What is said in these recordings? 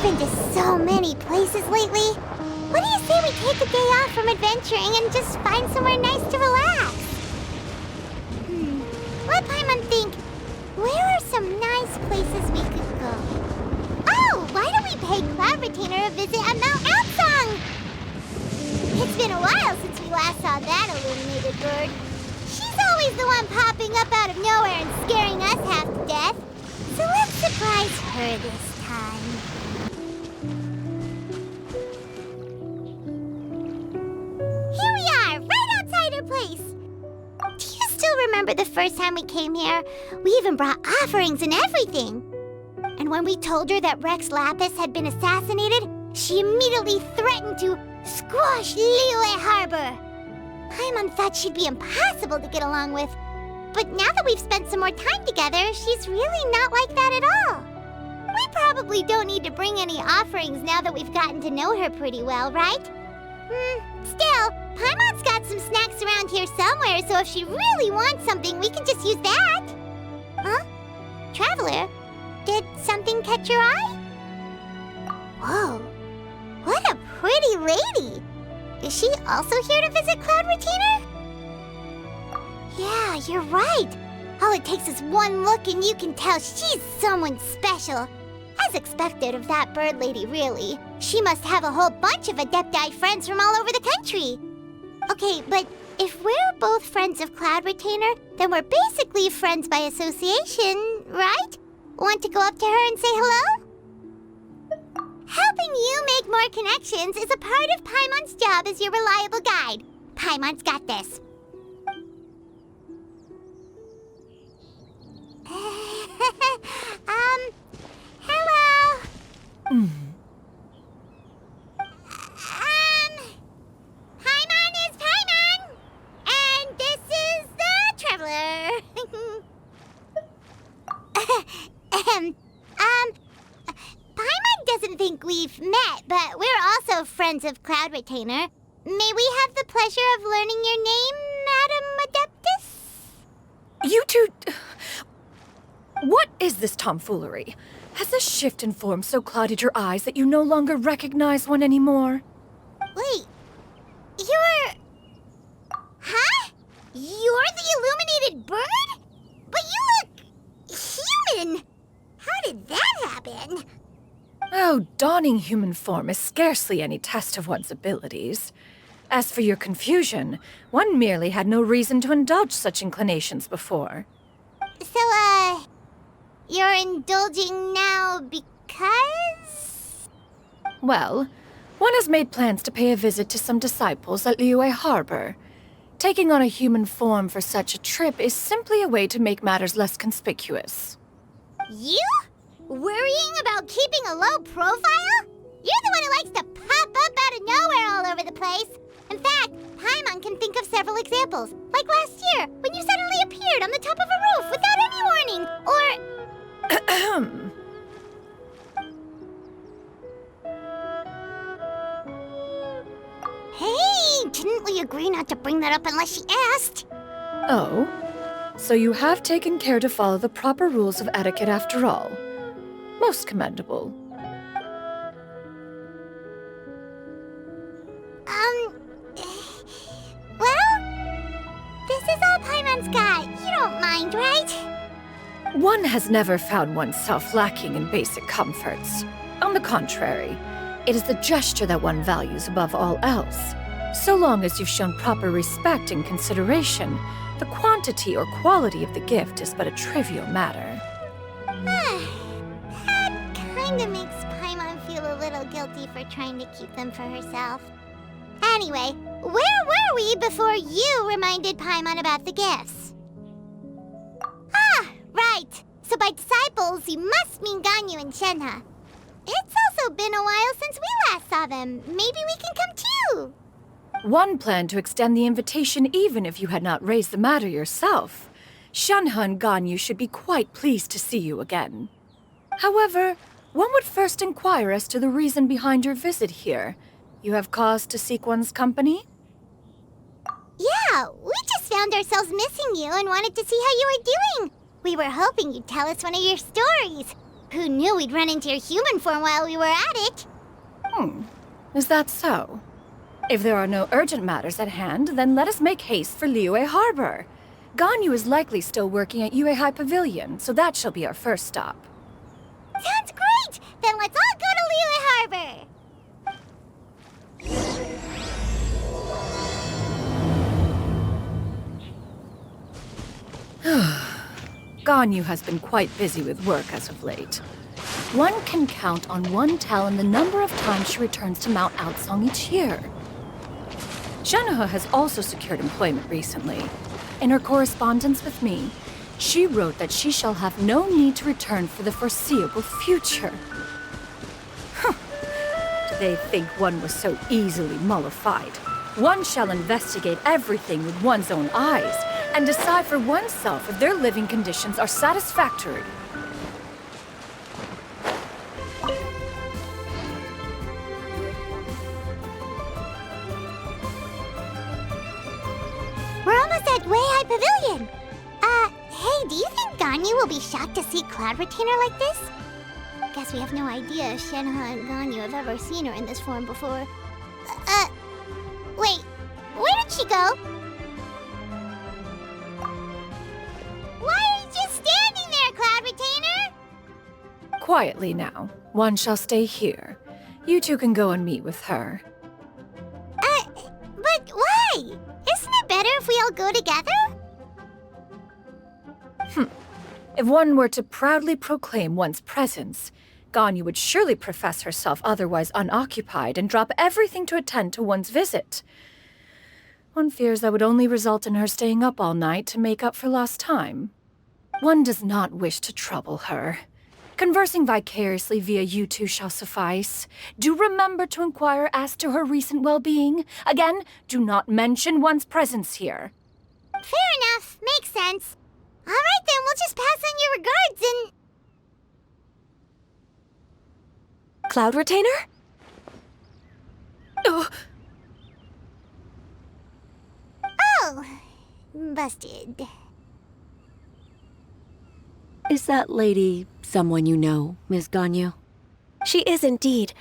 been to so many places lately. What do you say we take a day off from adventuring and just find somewhere nice to relax? Let Paimon think. Where are some nice places we could go? Oh, why don't we pay Cloud Retainer a visit at Mount Altsong? It's been a while since we last saw that illuminated bird. She's always the one popping up out of nowhere and scaring us half to death. So let's surprise her this time. Here we are, right outside her place. Do you still remember the first time we came here? We even brought offerings and everything. And when we told her that Rex Lapis had been assassinated, she immediately threatened to squash Liyue Harbor. Paimon thought she'd be impossible to get along with. But now that we've spent some more time together, she's really not like that at all. We probably don't need to bring any offerings now that we've gotten to know her pretty well, right? Still, Paimon's got some snacks around here somewhere, so if she really wants something, we can just use that. Huh? Traveler, did something catch your eye? Whoa, what a pretty lady! Is she also here to visit Cloud Retainer? Yeah, you're right. All it takes is one look and you can tell she's someone special. As expected of that bird lady, really. She must have a whole bunch of Adepti friends from all over the country. Okay, but if we're both friends of Cloud Retainer, then we're basically friends by association, right? Want to go up to her and say hello? Helping you make more connections is a part of Paimon's job as your reliable guide. Paimon's got this. Hello? Paimon is Paimon! And this is the Traveler. Paimon doesn't think we've met, but we're also friends of Cloud Retainer. May we have the pleasure of learning your name, Madam Adeptus? You two... What is this tomfoolery? Has this shift in form so clouded your eyes that you no longer recognize one anymore? Wait, you're... Huh? You're the illuminated bird? But you look... human! How did that happen? Oh, donning human form is scarcely any test of one's abilities. As for your confusion, one merely had no reason to indulge such inclinations before. So, you're indulging now because? Well, one has made plans to pay a visit to some disciples at Liyue Harbor. Taking on a human form for such a trip is simply a way to make matters less conspicuous. You? Worrying about keeping a low profile? You're the one who likes to pop up out of nowhere all over the place. In fact, Paimon can think of several examples. Like last year, when you suddenly appeared on the top of a roof without any warning. Or... Hey, didn't we agree not to bring that up unless she asked? Oh? So you have taken care to follow the proper rules of etiquette after all. Most commendable. Well, this is all Paimon's got. You don't mind, right? One has never found oneself lacking in basic comforts. On the contrary, it is the gesture that one values above all else. So long as you've shown proper respect and consideration, the quantity or quality of the gift is but a trivial matter. That kinda makes Paimon feel a little guilty for trying to keep them for herself. Anyway, where were we before you reminded Paimon about the gifts? Ah, right. So by disciples, you must mean Ganyu and Shenhe. It's also been a while since we last saw them. Maybe we can come too. One planned to extend the invitation even if you had not raised the matter yourself. Shenhe and Ganyu should be quite pleased to see you again. However, one would first inquire as to the reason behind your visit here. You have cause to seek one's company? Yeah, we just found ourselves missing you and wanted to see how you were doing. We were hoping you'd tell us one of your stories. Who knew we'd run into your human form while we were at it? Is that so? If there are no urgent matters at hand, then let us make haste for Liyue Harbor. Ganyu is likely still working at Yue High Pavilion, so that shall be our first stop. Sounds great! Then let's all go to Liyue Harbor! Ganyu has been quite busy with work as of late. One can count on one talon the number of times she returns to Mount Outsong each year. Shenhe has also secured employment recently. In her correspondence with me, she wrote that she shall have no need to return for the foreseeable future. Do they think one was so easily mollified? One shall investigate everything with one's own eyes and decide for oneself if their living conditions are satisfactory. We're almost at Yue High Pavilion! Hey, do you think Ganyu will be shocked to see Cloud Retainer like this? Guess we have no idea if Shenhe and Ganyu have ever seen her in this form before. Wait, where did she go? Why are you just standing there, Cloud Retainer? Quietly now. One shall stay here. You two can go and meet with her. But why? Isn't it better if we all go together? If one were to proudly proclaim one's presence, Ganyu would surely profess herself otherwise unoccupied and drop everything to attend to one's visit. One fears that would only result in her staying up all night to make up for lost time. One does not wish to trouble her. Conversing vicariously via you two shall suffice. Do remember to inquire as to her recent well-being. Again, do not mention one's presence here. Fair enough. Makes sense. All right, then, we'll just pass on your regards and... Cloud Retainer? Oh, busted. Is that lady someone you know, Miss Ganyu? She is indeed.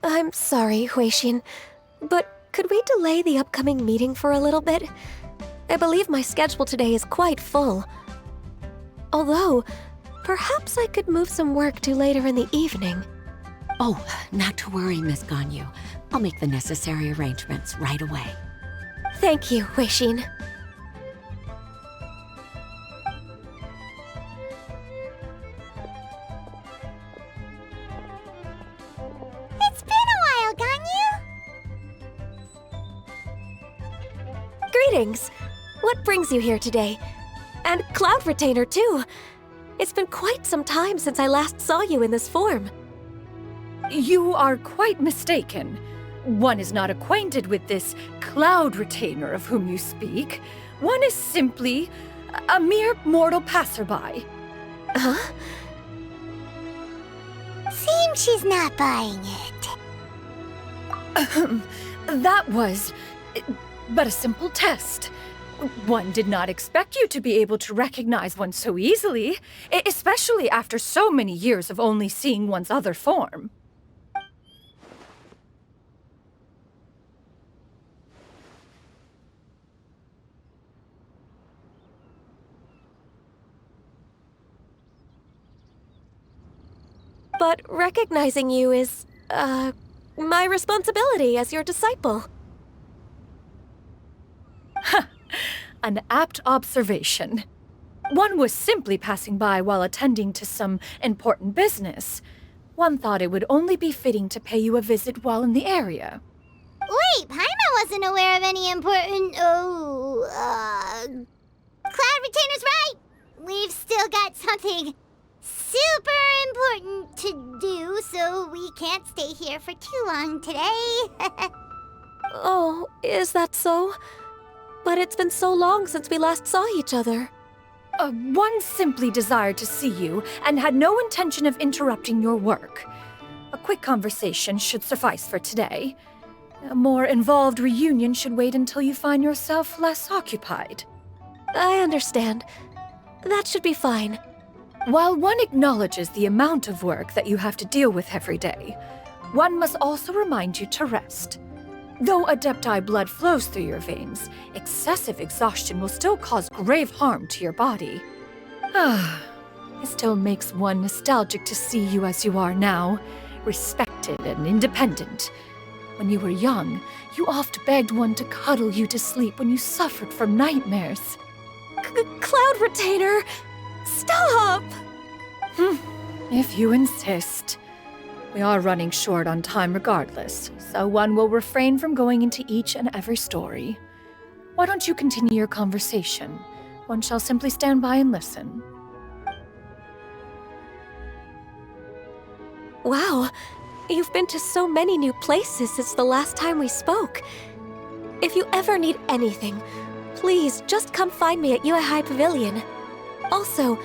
I'm sorry, Huixin, but could we delay the upcoming meeting for a little bit? I believe my schedule today is quite full. Although, perhaps I could move some work to later in the evening. Oh, not to worry, Miss Ganyu. I'll make the necessary arrangements right away. Thank you, Huixin. It's been a while, Ganyu. Greetings. What brings you here today? And Cloud Retainer, too. It's been quite some time since I last saw you in this form. You are quite mistaken. One is not acquainted with this Cloud Retainer of whom you speak. One is simply a mere mortal passerby. Huh? Seems she's not buying it. That was but a simple test. One did not expect you to be able to recognize one so easily, especially after so many years of only seeing one's other form. But recognizing you is, my responsibility as your disciple. An apt observation. One was simply passing by while attending to some important business. One thought it would only be fitting to pay you a visit while in the area. Wait, Paimon wasn't aware of any important... Cloud Retainer's right! We've still got something super important to do, so we can't stay here for too long today. Oh, is that so? But it's been so long since we last saw each other. One simply desired to see you and had no intention of interrupting your work. A quick conversation should suffice for today. A more involved reunion should wait until you find yourself less occupied. I understand. That should be fine. While one acknowledges the amount of work that you have to deal with every day, one must also remind you to rest. Though Adepti blood flows through your veins, excessive exhaustion will still cause grave harm to your body. It still makes one nostalgic to see you as you are now, respected and independent. When you were young, you oft begged one to cuddle you to sleep when you suffered from nightmares. Cloud Retainer! Stop! If you insist. We are running short on time regardless, so one will refrain from going into each and every story. Why don't you continue your conversation? One shall simply stand by and listen. Wow, you've been to so many new places since the last time we spoke. If you ever need anything, please just come find me at Yuehai Pavilion. Also,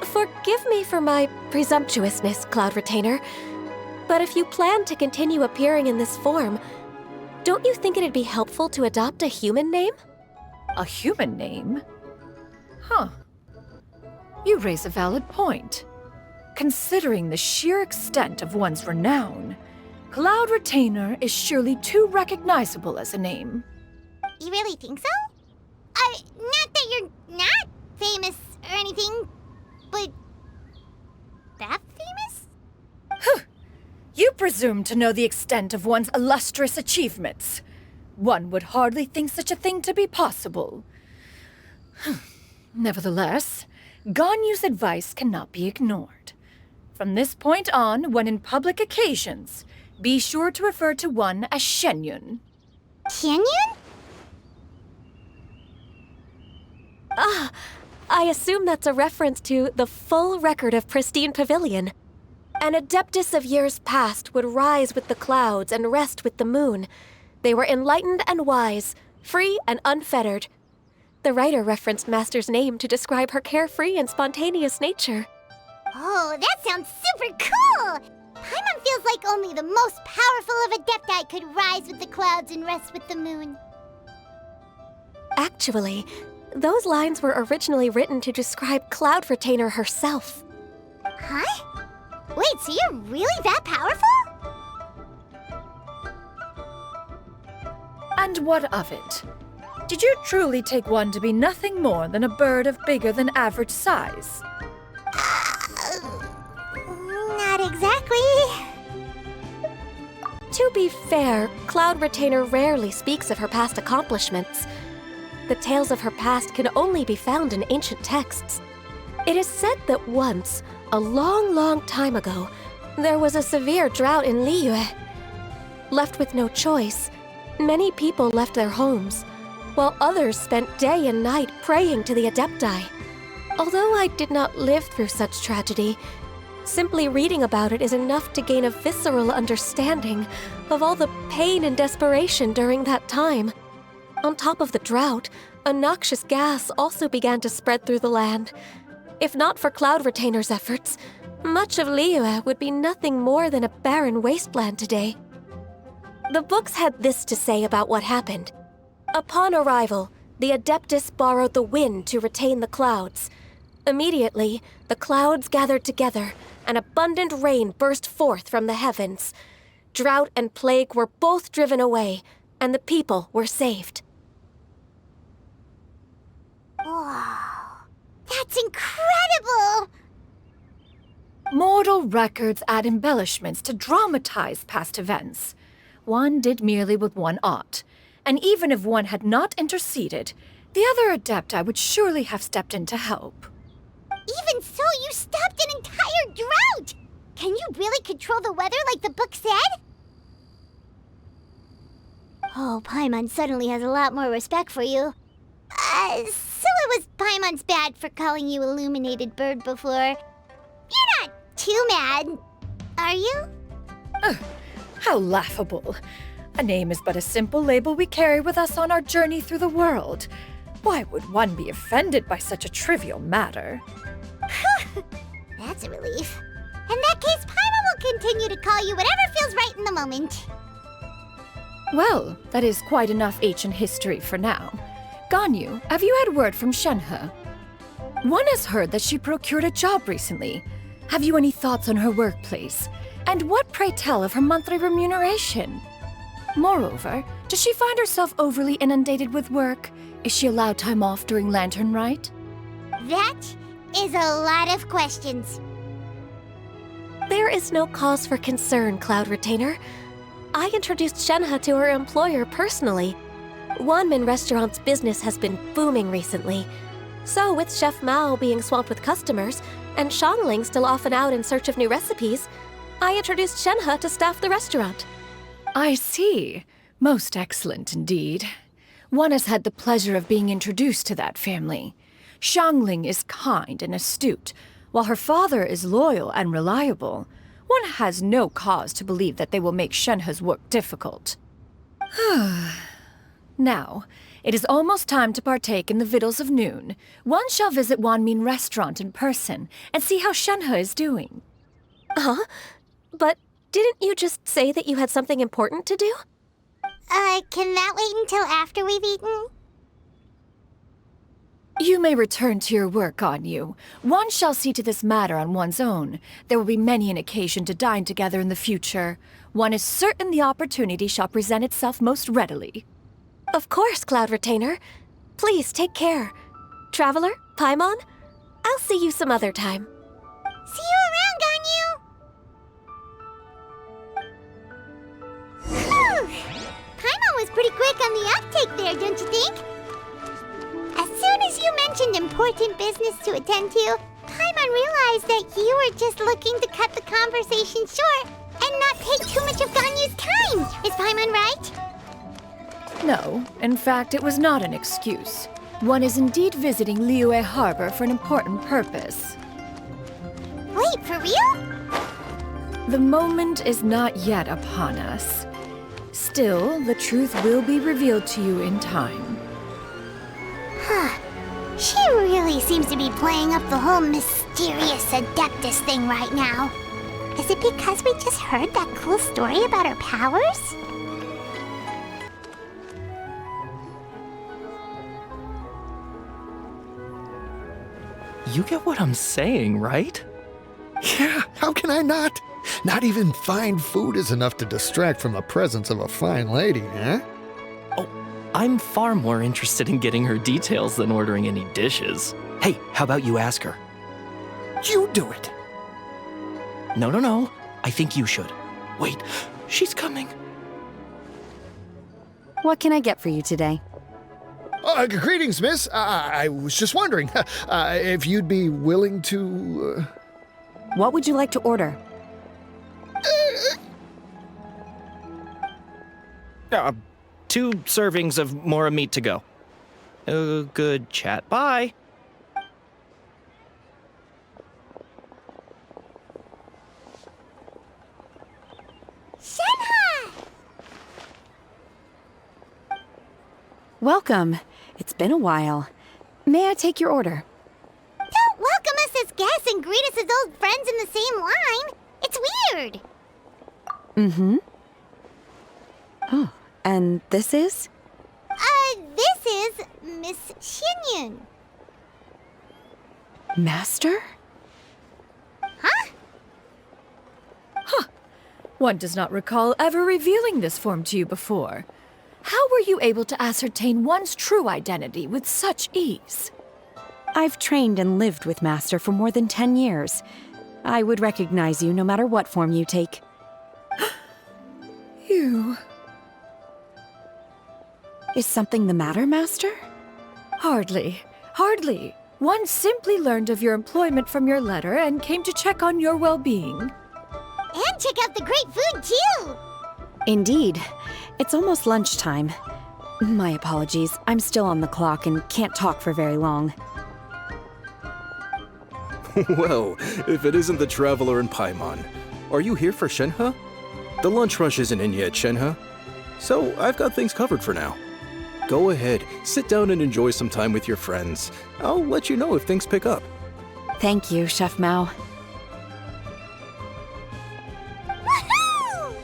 forgive me for my presumptuousness, Cloud Retainer, but if you plan to continue appearing in this form, don't you think it'd be helpful to adopt a human name? A human name? Huh. You raise a valid point. Considering the sheer extent of one's renown, Cloud Retainer is surely too recognizable as a name. You really think so? Not that you're not famous or anything, but that famous? You presume to know the extent of one's illustrious achievements. One would hardly think such a thing to be possible. Nevertheless, Ganyu's advice cannot be ignored. From this point on, when in public occasions, be sure to refer to one as Xianyun. Xianyun? I assume that's a reference to the full record of Pristine Pavilion. An Adeptus of years past would rise with the clouds and rest with the moon. They were enlightened and wise, free and unfettered. The writer referenced Master's name to describe her carefree and spontaneous nature. Oh, that sounds super cool! Paimon feels like only the most powerful of Adepti could rise with the clouds and rest with the moon. Actually, those lines were originally written to describe Cloud Retainer herself. Huh? Wait, so you're really that powerful? And what of it? Did you truly take one to be nothing more than a bird of bigger than average size? Not exactly. To be fair, Cloud Retainer rarely speaks of her past accomplishments. The tales of her past can only be found in ancient texts. It is said that once, a long, long time ago, there was a severe drought in Liyue. Left with no choice, many people left their homes, while others spent day and night praying to the Adepti. Although I did not live through such tragedy, simply reading about it is enough to gain a visceral understanding of all the pain and desperation during that time. On top of the drought, a noxious gas also began to spread through the land. If not for Cloud Retainer's efforts, much of Liyue would be nothing more than a barren wasteland today. The books had this to say about what happened. Upon arrival, the Adeptus borrowed the wind to retain the clouds. Immediately, the clouds gathered together, and abundant rain burst forth from the heavens. Drought and plague were both driven away, and the people were saved. Wow, that's incredible! Mortal records add embellishments to dramatize past events. One did merely what one ought, and even if one had not interceded, the other Adepti would surely have stepped in to help. Even so, you stopped an entire drought! Can you really control the weather like the book said? Oh, Paimon suddenly has a lot more respect for you. So it was Paimon's bad for calling you Illuminated Bird before. You're not too mad, are you? How laughable. A name is but a simple label we carry with us on our journey through the world. Why would one be offended by such a trivial matter? That's a relief. In that case, Paimon will continue to call you whatever feels right in the moment. Well, that is quite enough ancient history for now. Ganyu, have you had word from Shenhe? One has heard that she procured a job recently. Have you any thoughts on her workplace? And what, pray tell, of her monthly remuneration? Moreover, does she find herself overly inundated with work? Is she allowed time off during Lantern Rite? That is a lot of questions. There is no cause for concern, Cloud Retainer. I introduced Shenhe to her employer personally. Wanmin Restaurant's business has been booming recently. So, with Chef Mao being swamped with customers, and Xiangling still off and out in search of new recipes, I introduced Shenhe to staff the restaurant. I see. Most excellent indeed. One has had the pleasure of being introduced to that family. Xiangling is kind and astute, while her father is loyal and reliable. One has no cause to believe that they will make Shenhe's work difficult. Now, it is almost time to partake in the victuals of noon. One shall visit Wanmin Restaurant in person and see how Shenhe is doing. Huh? But didn't you just say that you had something important to do? Can that wait until after we've eaten? You may return to your work, Ganyu. One shall see to this matter on one's own. There will be many an occasion to dine together in the future. One is certain the opportunity shall present itself most readily. Of course, Cloud Retainer. Please take care. Traveler, Paimon, I'll see you some other time. See you around, Ganyu! Whew! Paimon was pretty quick on the uptake there, don't you think? As soon as you mentioned important business to attend to, Paimon realized that you were just looking to cut the conversation short and not take too much of Ganyu's time. Is Paimon right? No, in fact, it was not an excuse. One is indeed visiting Liyue Harbor for an important purpose. Wait, for real? The moment is not yet upon us. Still, the truth will be revealed to you in time. Huh. She really seems to be playing up the whole mysterious Adeptus thing right now. Is it because we just heard that cool story about her powers? You get what I'm saying, right? Yeah, how can I not? Not even fine food is enough to distract from the presence of a fine lady, eh? Oh, I'm far more interested in getting her details than ordering any dishes. Hey, how about you ask her? You do it. No. I think you should. Wait, she's coming. What can I get for you today? Greetings, miss. I was just wondering if you'd be willing to... What would you like to order? 2 servings of Mora meat to go. Good chat. Bye. Shenhe! Welcome. It's been a while. May I take your order? Don't welcome us as guests and greet us as old friends in the same line. It's weird. Mm-hmm. Oh, and this is? This is Miss Xianyun. Master? Huh? One does not recall ever revealing this form to you before. How were you able to ascertain one's true identity with such ease? I've trained and lived with Master for more than 10 years. I would recognize you no matter what form you take. You... Is something the matter, Master? Hardly. One simply learned of your employment from your letter and came to check on your well-being. And check out the great food, too! Indeed. It's almost lunchtime. My apologies. I'm still on the clock and can't talk for very long. Well, if it isn't the Traveler and Paimon. Are you here for Shenhe? The lunch rush isn't in yet, Shenhe. So I've got things covered for now. Go ahead, sit down and enjoy some time with your friends. I'll let you know if things pick up. Thank you, Chef Mao. Woohoo!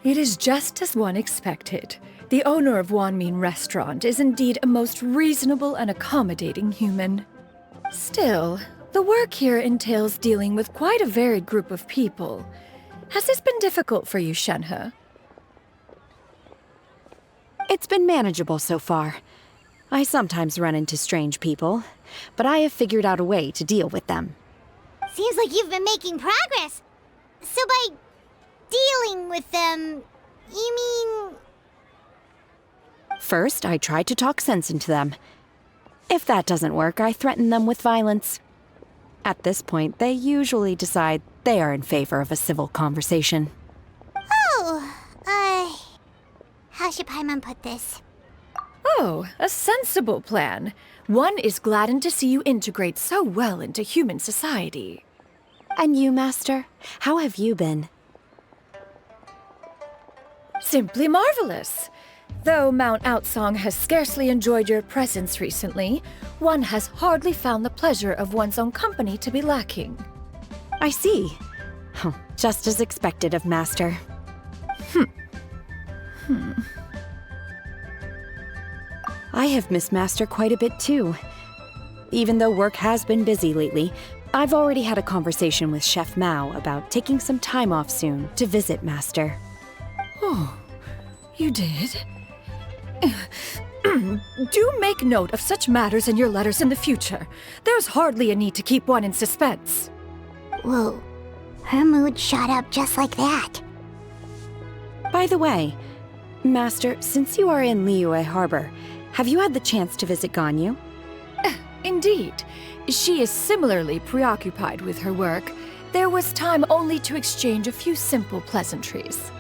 It is just as one expected. The owner of Wanmin Restaurant is indeed a most reasonable and accommodating human. Still, the work here entails dealing with quite a varied group of people. Has this been difficult for you, Shenhe? It's been manageable so far. I sometimes run into strange people, but I have figured out a way to deal with them. Seems like you've been making progress. So by dealing with them, you mean... First, I try to talk sense into them. If that doesn't work, I threaten them with violence. At this point, they usually decide they are in favor of a civil conversation. Oh, how should Paimon put this? Oh, a sensible plan. One is gladdened to see you integrate so well into human society. And you, Master? How have you been? Simply marvelous. Though Mount Outsong has scarcely enjoyed your presence recently, one has hardly found the pleasure of one's own company to be lacking. I see. Oh, just as expected of Master. I have missed Master quite a bit too. Even though work has been busy lately, I've already had a conversation with Chef Mao about taking some time off soon to visit Master. Oh, you did? Do make note of such matters in your letters in the future. There's hardly a need to keep one in suspense. Whoa, her mood shot up just like that. By the way, Master, since you are in Liyue Harbor, have you had the chance to visit Ganyu? Indeed. She is similarly preoccupied with her work. There was time only to exchange a few simple pleasantries.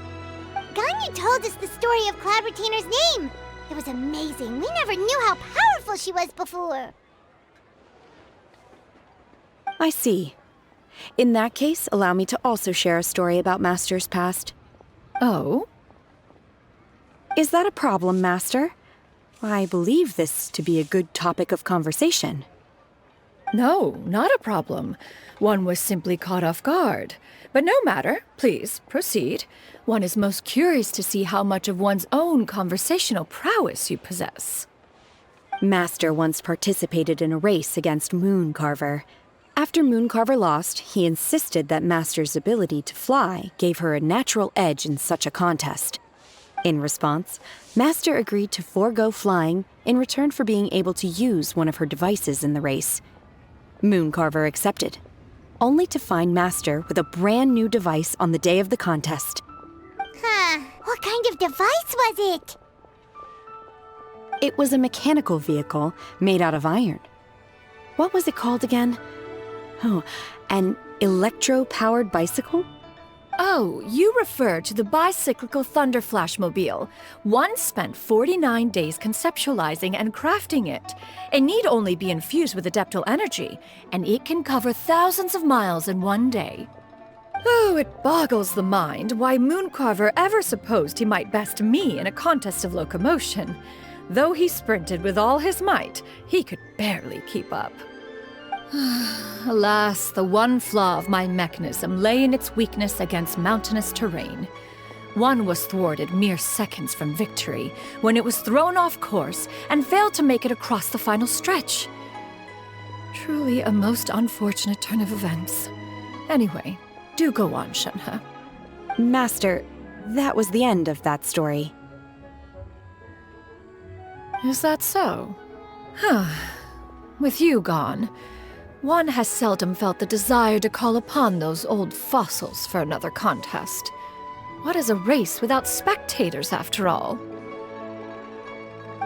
Ganyu told us the story of Cloud Retainer's name. It was amazing. We never knew how powerful she was before. I see. In that case, allow me to also share a story about Master's past. Oh? Is that a problem, Master? I believe this to be a good topic of conversation. No, not a problem. One was simply caught off guard. But no matter. Please, proceed. One is most curious to see how much of one's own conversational prowess you possess. Master once participated in a race against Mooncarver. After Mooncarver lost, he insisted that Master's ability to fly gave her a natural edge in such a contest. In response, Master agreed to forego flying in return for being able to use one of her devices in the race. Mooncarver accepted, only to find Master with a brand new device on the day of the contest. Huh, what kind of device was it? It was a mechanical vehicle made out of iron. What was it called again? Oh, an electro-powered bicycle? Oh, you refer to the bicyclical Thunder Flashmobile. One spent 49 days conceptualizing and crafting it. It need only be infused with adeptal energy, and it can cover thousands of miles in one day. Oh, it boggles the mind why Mooncarver ever supposed he might best me in a contest of locomotion. Though he sprinted with all his might, he could barely keep up. Alas, the one flaw of my mechanism lay in its weakness against mountainous terrain. One was thwarted mere seconds from victory, when it was thrown off course and failed to make it across the final stretch. Truly a most unfortunate turn of events. Anyway, do go on, Shenhe. Master, that was the end of that story. Is that so? With you gone, one has seldom felt the desire to call upon those old fossils for another contest. What is a race without spectators, after all?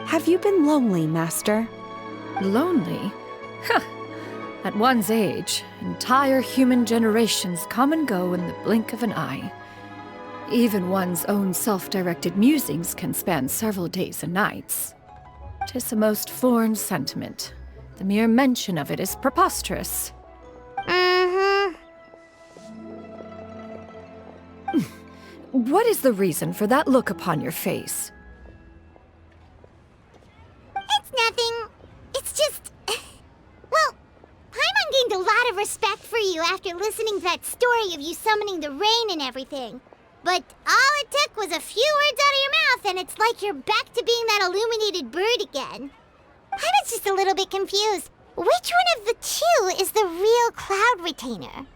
Have you been lonely, Master? Lonely? At one's age, entire human generations come and go in the blink of an eye. Even one's own self-directed musings can span several days and nights. 'Tis a most foreign sentiment. The mere mention of it is preposterous. What is the reason for that look upon your face? It's nothing. It's just... Well, Paimon gained a lot of respect for you after listening to that story of you summoning the rain and everything. But all it took was a few words out of your mouth, and it's like you're back to being that illuminated bird again. Paimon's just a little bit confused. Which one of the two is the real Cloud Retainer?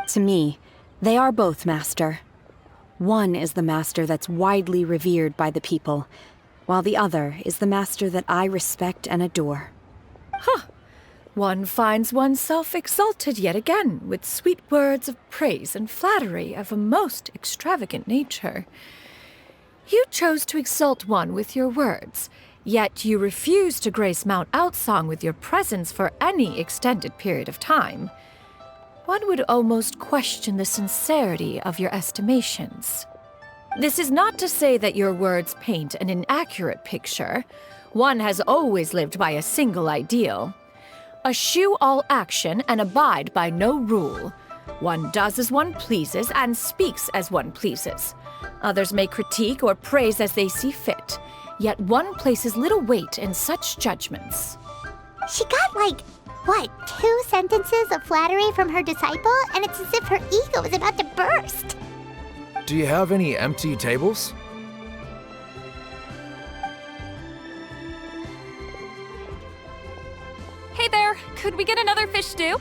To me, they are both, Master. One is the master that's widely revered by the people, while the other is the master that I respect and adore. Huh. One finds oneself exalted yet again with sweet words of praise and flattery of a most extravagant nature. You chose to exalt one with your words, yet you refuse to grace Mount Outsong with your presence for any extended period of time. One would almost question the sincerity of your estimations. This is not to say that your words paint an inaccurate picture. One has always lived by a single ideal. Eschew all action and abide by no rule. One does as one pleases and speaks as one pleases. Others may critique or praise as they see fit, yet one places little weight in such judgments. She got, like, what, 2 sentences of flattery from her disciple, and it's as if her ego is about to burst. Do you have any empty tables? Hey there, could we get another fish stew?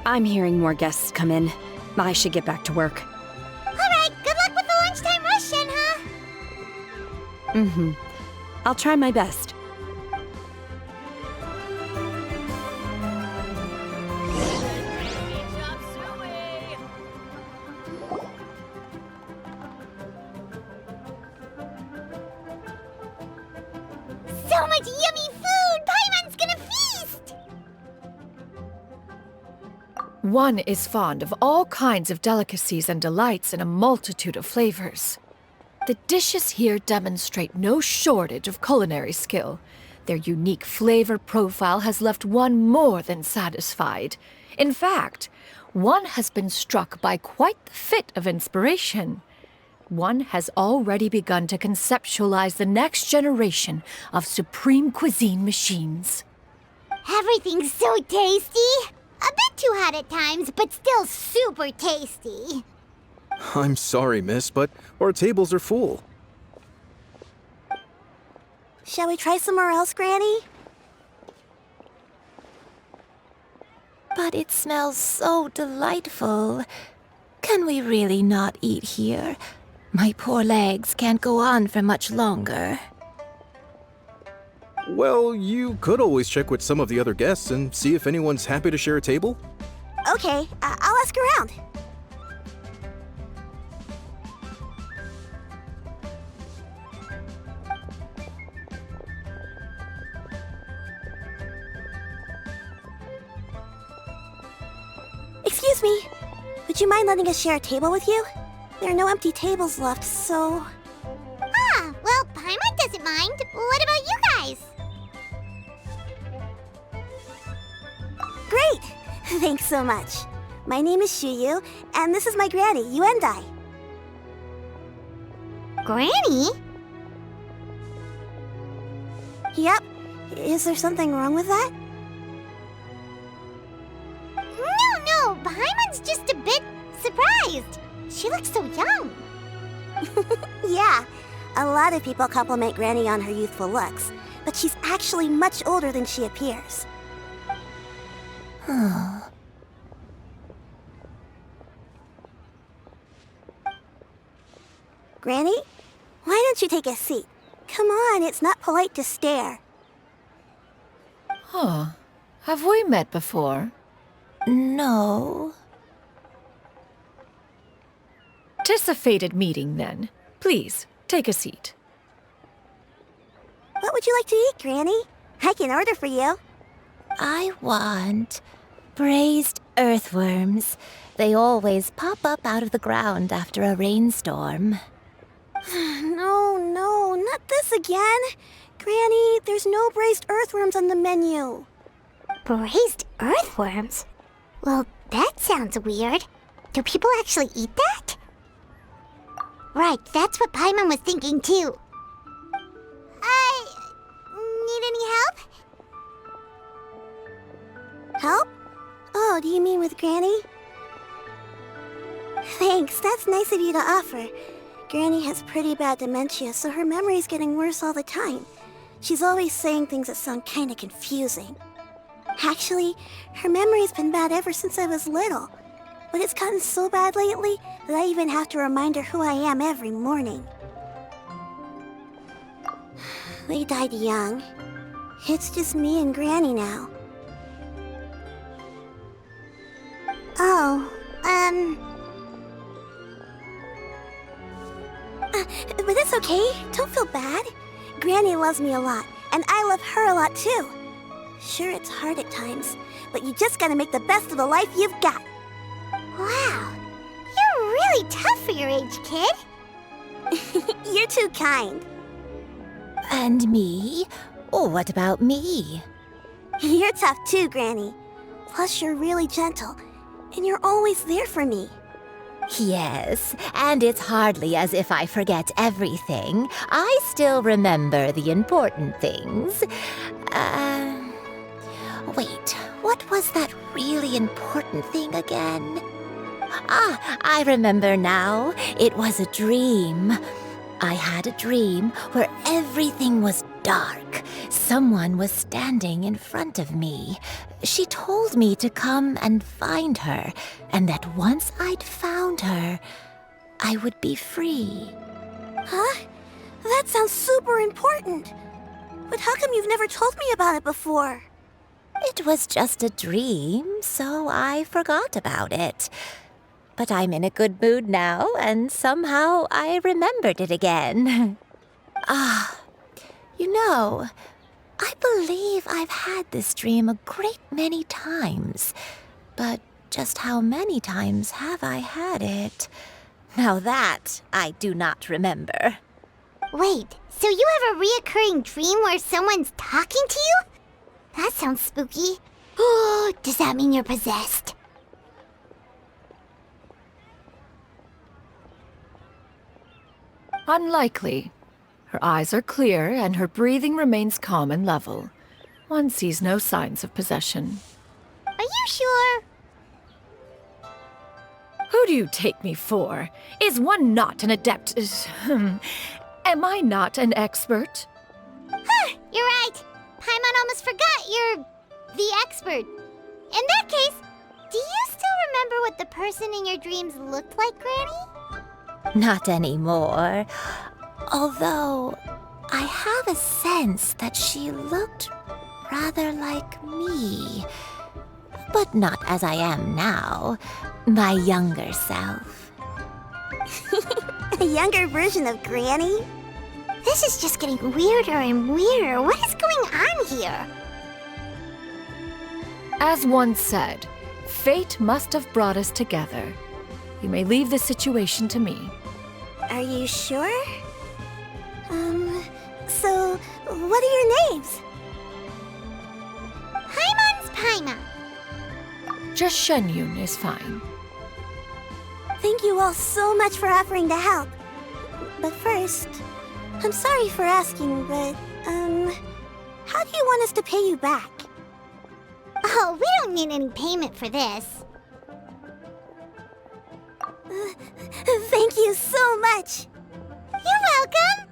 I'm hearing more guests come in. I should get back to work. Alright, good luck with the lunchtime rush, Shenhe. Mm-hmm. I'll try my best. So much yummy food! Paimon's gonna feast! One is fond of all kinds of delicacies and delights in a multitude of flavors. The dishes here demonstrate no shortage of culinary skill. Their unique flavor profile has left one more than satisfied. In fact, one has been struck by quite the fit of inspiration. One has already begun to conceptualize the next generation of supreme cuisine machines. Everything's so tasty! A bit too hot at times, but still super tasty. I'm sorry, miss, but our tables are full. Shall we try somewhere else, Granny? But it smells so delightful. Can we really not eat here? My poor legs can't go on for much longer. Well, you could always check with some of the other guests and see if anyone's happy to share a table. Okay, I'll ask around. Excuse me. Would you mind letting us share a table with you? There are no empty tables left, so... Ah, well, Paimon doesn't mind. What about you guys? Great! Thanks so much. My name is Xianyun, and this is my granny, Yuendai. Granny? Yep. Is there something wrong with that? No, Paimon's just a bit surprised. She looks so young. Yeah, a lot of people compliment Granny on her youthful looks, but she's actually much older than she appears. Granny, why don't you take a seat? Come on, it's not polite to stare. Huh. Have we met before? No. 'Tis a fated meeting, then. Please, take a seat. What would you like to eat, Granny? I can order for you. I want braised earthworms. They always pop up out of the ground after a rainstorm. No, not this again. Granny, there's no braised earthworms on the menu. Braised earthworms? Well, that sounds weird. Do people actually eat that? Right, that's what Paimon was thinking too. Need any help? help? Oh, do you mean with Granny? Thanks, that's nice of you to offer. Granny has pretty bad dementia, so her memory's getting worse all the time. She's always saying things that sound kinda confusing. Actually, her memory's been bad ever since I was little. But it's gotten so bad lately that I even have to remind her who I am every morning. They died young. It's just me and Granny now. Oh, but it's okay. Don't feel bad. Granny loves me a lot, and I love her a lot too. Sure, it's hard at times, but you just gotta make the best of the life you've got. Wow, you're really tough for your age, kid. You're too kind. And me? Oh, what about me? You're tough too, Granny. Plus, you're really gentle, and you're always there for me. Yes, and it's hardly as if I forget everything. I still remember the important things. Wait, what was that really important thing again? Ah, I remember now. It was a dream. I had a dream where everything was dark. Someone was standing in front of me. She told me to come and find her, and that once I'd found her, I would be free. Huh? That sounds super important. But how come you've never told me about it before? It was just a dream, so I forgot about it. But I'm in a good mood now, and somehow I remembered it again. You know, I believe I've had this dream a great many times. But just how many times have I had it? Now that I do not remember. Wait, so you have a reoccurring dream where someone's talking to you? That sounds spooky. Oh, does that mean you're possessed? Unlikely. Her eyes are clear and her breathing remains calm and level. One sees no signs of possession. Are you sure? Who do you take me for? Is one not an adept? Am I not an expert? Huh, you're right. Paimon almost forgot you're the expert. In that case, do you still remember what the person in your dreams looked like, Granny? Not anymore. Although, I have a sense that she looked rather like me. But not as I am now. My younger self. A younger version of Granny? This is just getting weirder and weirder. What is going on here? As one said, fate must have brought us together. You may leave the situation to me. Are you sure? So, what are your names? Paimon's Paimon. Just Xianyun is fine. Thank you all so much for offering to help. But first, I'm sorry for asking, but, how do you want us to pay you back? Oh, we don't need any payment for this. Thank you so much. You're welcome.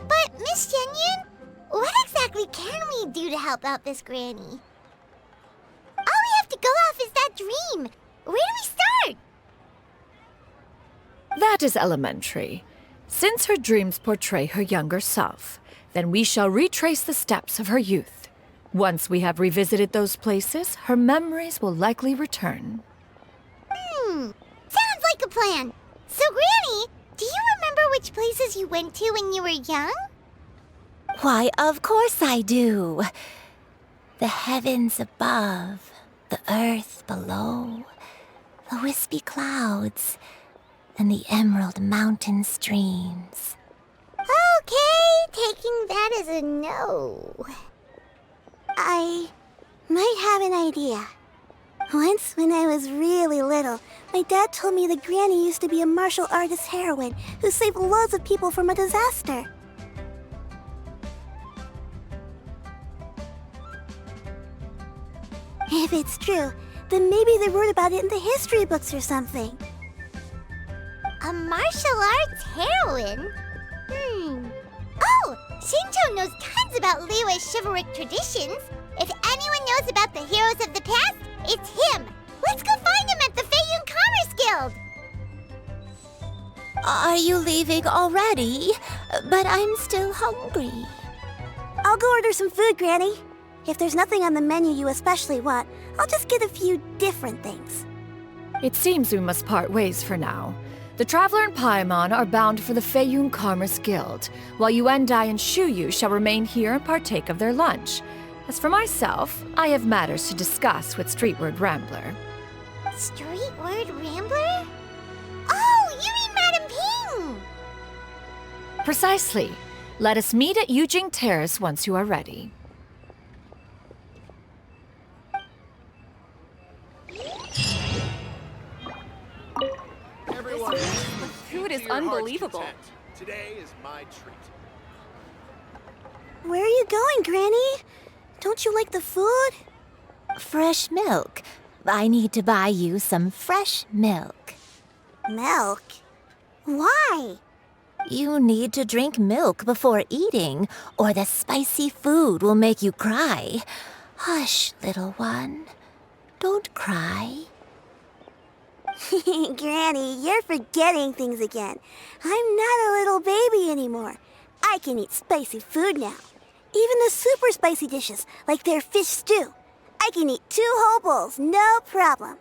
But Miss Xianyun, what exactly can we do to help out this Granny? All we have to go off is that dream. Where do we start? That is elementary. Since her dreams portray her younger self, then we shall retrace the steps of her youth. Once we have revisited those places, her memories will likely return. Sounds like a plan. So, Granny, do you remember which places you went to when you were young? Why, of course I do. The heavens above, the earth below, the wispy clouds, and the emerald mountain streams. Okay, taking that as a no. I might have an idea. Once, when I was really little, my dad told me that Granny used to be a martial artist heroine who saved loads of people from a disaster. If it's true, then maybe they wrote about it in the history books or something. A martial arts heroine? Oh! Xingqiu knows tons about Liyue's chivalric traditions. If anyone knows about the heroes of the past, it's him. Let's go find him at the Feiyun Commerce Guild. Are you leaving already? But I'm still hungry. I'll go order some food, Granny. If there's nothing on the menu you especially want, I'll just get a few different things. It seems we must part ways for now. The Traveler and Paimon are bound for the Feiyun Commerce Guild, while Yuendai and Xiuyu shall remain here and partake of their lunch. As for myself, I have matters to discuss with Streetward Rambler. Streetward Rambler? Oh, you mean Madame Ping! Precisely. Let us meet at Yujing Terrace once you are ready. The food is unbelievable. Today is my treat. Where are you going, Granny? Don't you like the food? Fresh milk. I need to buy you some fresh milk. Milk? Why? You need to drink milk before eating, or the spicy food will make you cry. Hush, little one. Don't cry. Granny, you're forgetting things again. I'm not a little baby anymore. I can eat spicy food now. Even the super spicy dishes, like their fish stew. I can eat 2 whole bowls, no problem.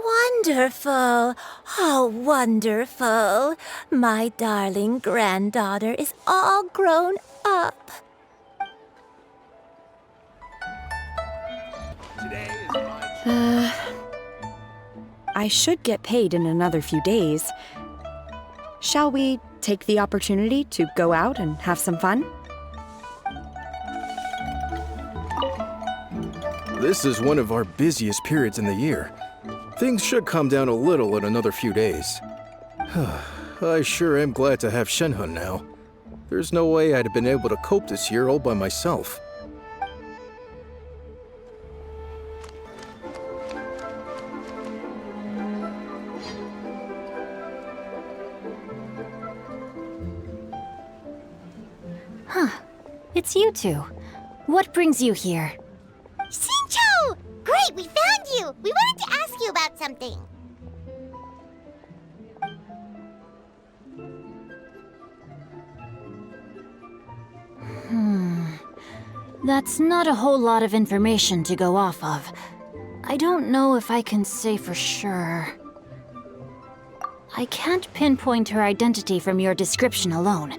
Wonderful. Oh, wonderful. My darling granddaughter is all grown up. Today is my treat. I should get paid in another few days. Shall we take the opportunity to go out and have some fun? This is one of our busiest periods in the year. Things should calm down a little in another few days. I sure am glad to have Shenhe now. There's no way I'd have been able to cope this year all by myself. It's you two. What brings you here? Xingqiu! Great, we found you! We wanted to ask you about something. That's not a whole lot of information to go off of. I don't know if I can say for sure. I can't pinpoint her identity from your description alone,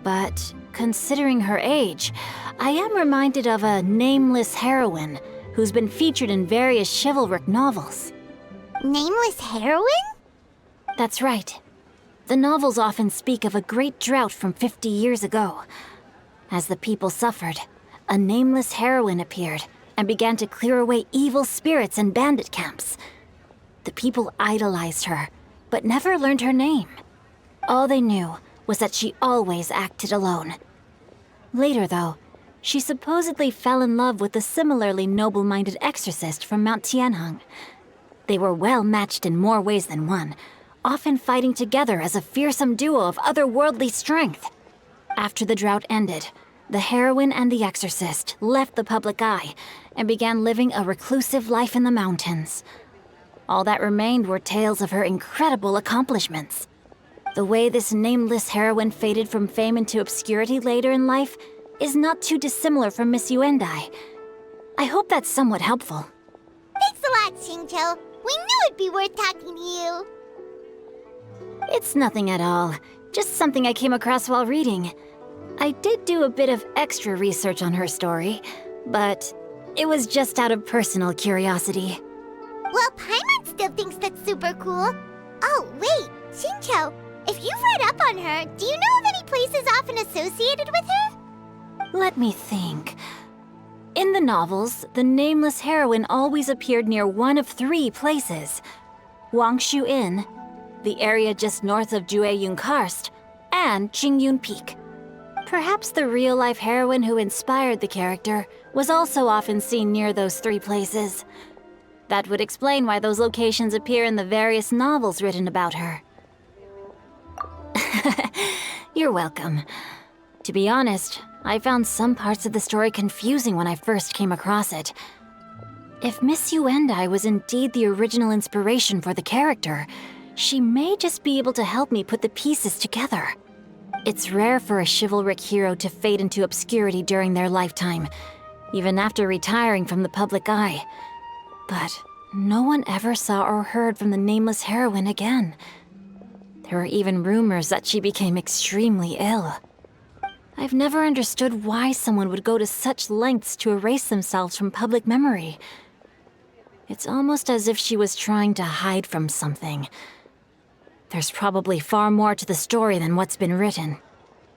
but considering her age, I am reminded of a nameless heroine who's been featured in various chivalric novels. Nameless heroine? That's right. The novels often speak of a great drought from 50 years ago. As the people suffered, a nameless heroine appeared and began to clear away evil spirits and bandit camps. The people idolized her, but never learned her name. All they knew was that she always acted alone. Later, though, she supposedly fell in love with a similarly noble-minded exorcist from Mount Tianheng. They were well matched in more ways than one, often fighting together as a fearsome duo of otherworldly strength. After the drought ended, the heroine and the exorcist left the public eye and began living a reclusive life in the mountains. All that remained were tales of her incredible accomplishments. The way this nameless heroine faded from fame into obscurity later in life is not too dissimilar from Miss Yuendai. I hope that's somewhat helpful. Thanks a lot, Xingqiu. We knew it'd be worth talking to you. It's nothing at all. Just something I came across while reading. I did do a bit of extra research on her story, but it was just out of personal curiosity. Well, Paimon still thinks that's super cool. Oh, wait, Xingqiu, if you've read up on her, do you know of any places often associated with her? Let me think. In the novels, the nameless heroine always appeared near one of 3 places. Wangshu Inn, the area just north of Jueyun Karst, and Qingyun Peak. Perhaps the real-life heroine who inspired the character was also often seen near those three places. That would explain why those locations appear in the various novels written about her. You're welcome. To be honest, I found some parts of the story confusing when I first came across it. If Miss Yuendai was indeed the original inspiration for the character, she may just be able to help me put the pieces together. It's rare for a chivalric hero to fade into obscurity during their lifetime, even after retiring from the public eye. But no one ever saw or heard from the nameless heroine again. There were even rumors that she became extremely ill. I've never understood why someone would go to such lengths to erase themselves from public memory. It's almost as if she was trying to hide from something. There's probably far more to the story than what's been written.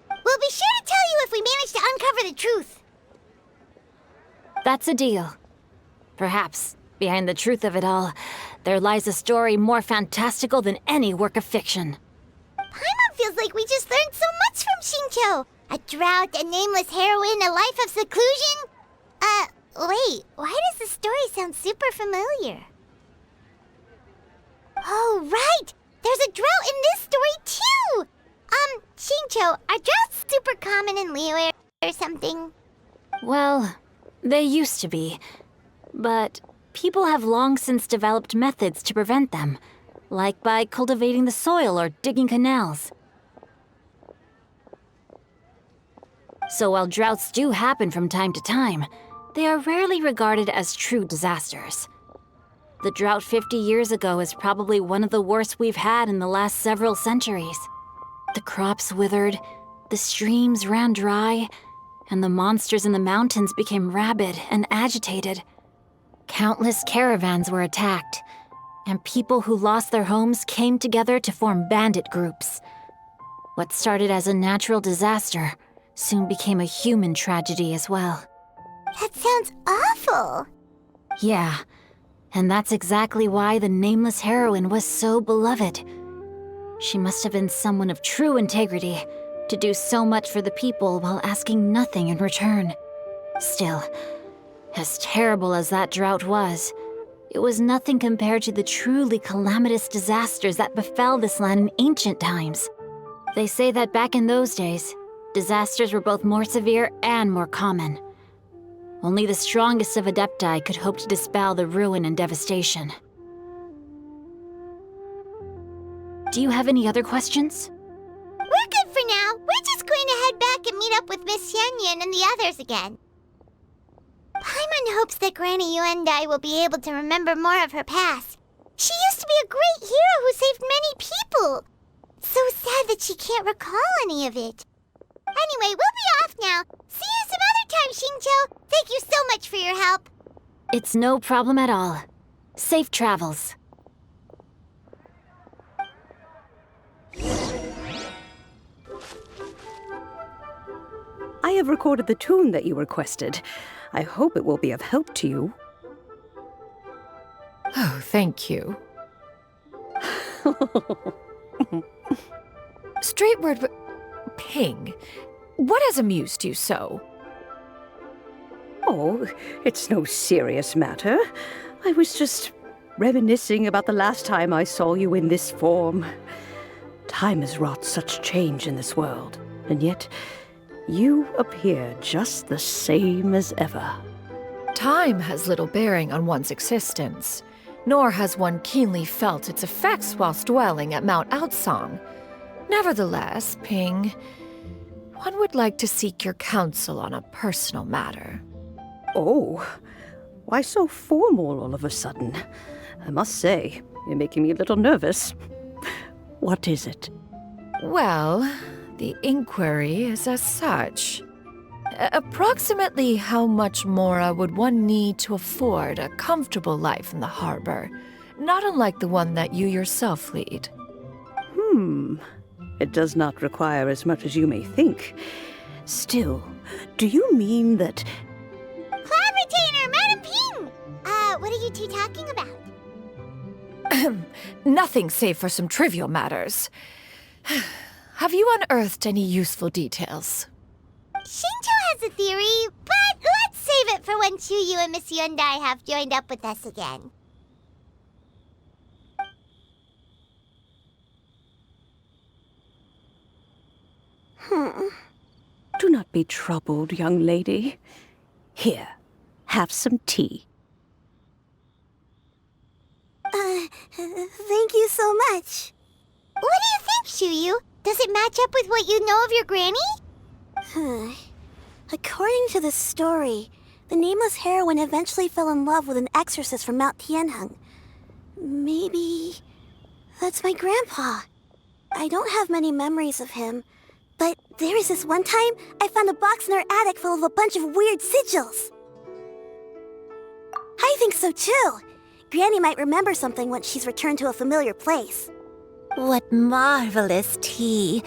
We'll be sure to tell you if we manage to uncover the truth. That's a deal. Perhaps, behind the truth of it all, there lies a story more fantastical than any work of fiction. Paimon feels like we just learned so much from Xingqiu. A drought, a nameless heroine, a life of seclusion. Wait, why does the story sound super familiar? Oh, right! There's a drought in this story, too! Xingqiu, are droughts super common in Liyue or something? Well, they used to be. But people have long since developed methods to prevent them, like by cultivating the soil or digging canals. So while droughts do happen from time to time, they are rarely regarded as true disasters. The drought 50 years ago is probably one of the worst we've had in the last several centuries. The crops withered, the streams ran dry, and the monsters in the mountains became rabid and agitated. Countless caravans were attacked, and people who lost their homes came together to form bandit groups. What started as a natural disaster soon became a human tragedy as well. That sounds awful. Yeah, and that's exactly why the nameless heroine was so beloved. She must have been someone of true integrity, to do so much for the people while asking nothing in return. Still, as terrible as that drought was, it was nothing compared to the truly calamitous disasters that befell this land in ancient times. They say that back in those days, disasters were both more severe and more common. Only the strongest of Adepti could hope to dispel the ruin and devastation. Do you have any other questions? We're good for now. We're just going to head back and meet up with Miss Xianyun and the others again. Paimon hopes that Granny Yuendai will be able to remember more of her past. She used to be a great hero who saved many people. So sad that she can't recall any of it. Anyway, we'll be off now. See you some other time, Xingqiu. Thank you so much for your help. It's no problem at all. Safe travels. I have recorded the tune that you requested. I hope it will be of help to you. Oh, thank you. Straight word, but Ping, what has amused you so? Oh, it's no serious matter. I was just reminiscing about the last time I saw you in this form. Time has wrought such change in this world, and yet you appear just the same as ever. Time has little bearing on one's existence, nor has one keenly felt its effects whilst dwelling at Mount Outsong. Nevertheless, Ping, one would like to seek your counsel on a personal matter. Oh, why so formal all of a sudden? I must say, you're making me a little nervous. What is it? Well, the inquiry is as such. Approximately how much more would one need to afford a comfortable life in the harbor, not unlike the one that you yourself lead? It does not require as much as you may think. Still, do you mean that... Cloud Retainer, Madam Ping! What are you two talking about? Nothing save for some trivial matters. Have you unearthed any useful details? Xingqiu has a theory, but let's save it for when Xianyun and Miss Yundai have joined up with us again. Do not be troubled, young lady. Here, have some tea. Thank you so much. What do you think, Xianyun? Does it match up with what you know of your granny? According to the story, the nameless heroine eventually fell in love with an exorcist from Mount Tianheng. Maybe that's my grandpa. I don't have many memories of him, but there was this one time I found a box in our attic full of a bunch of weird sigils. I think so too. Granny might remember something once she's returned to a familiar place. What marvelous tea.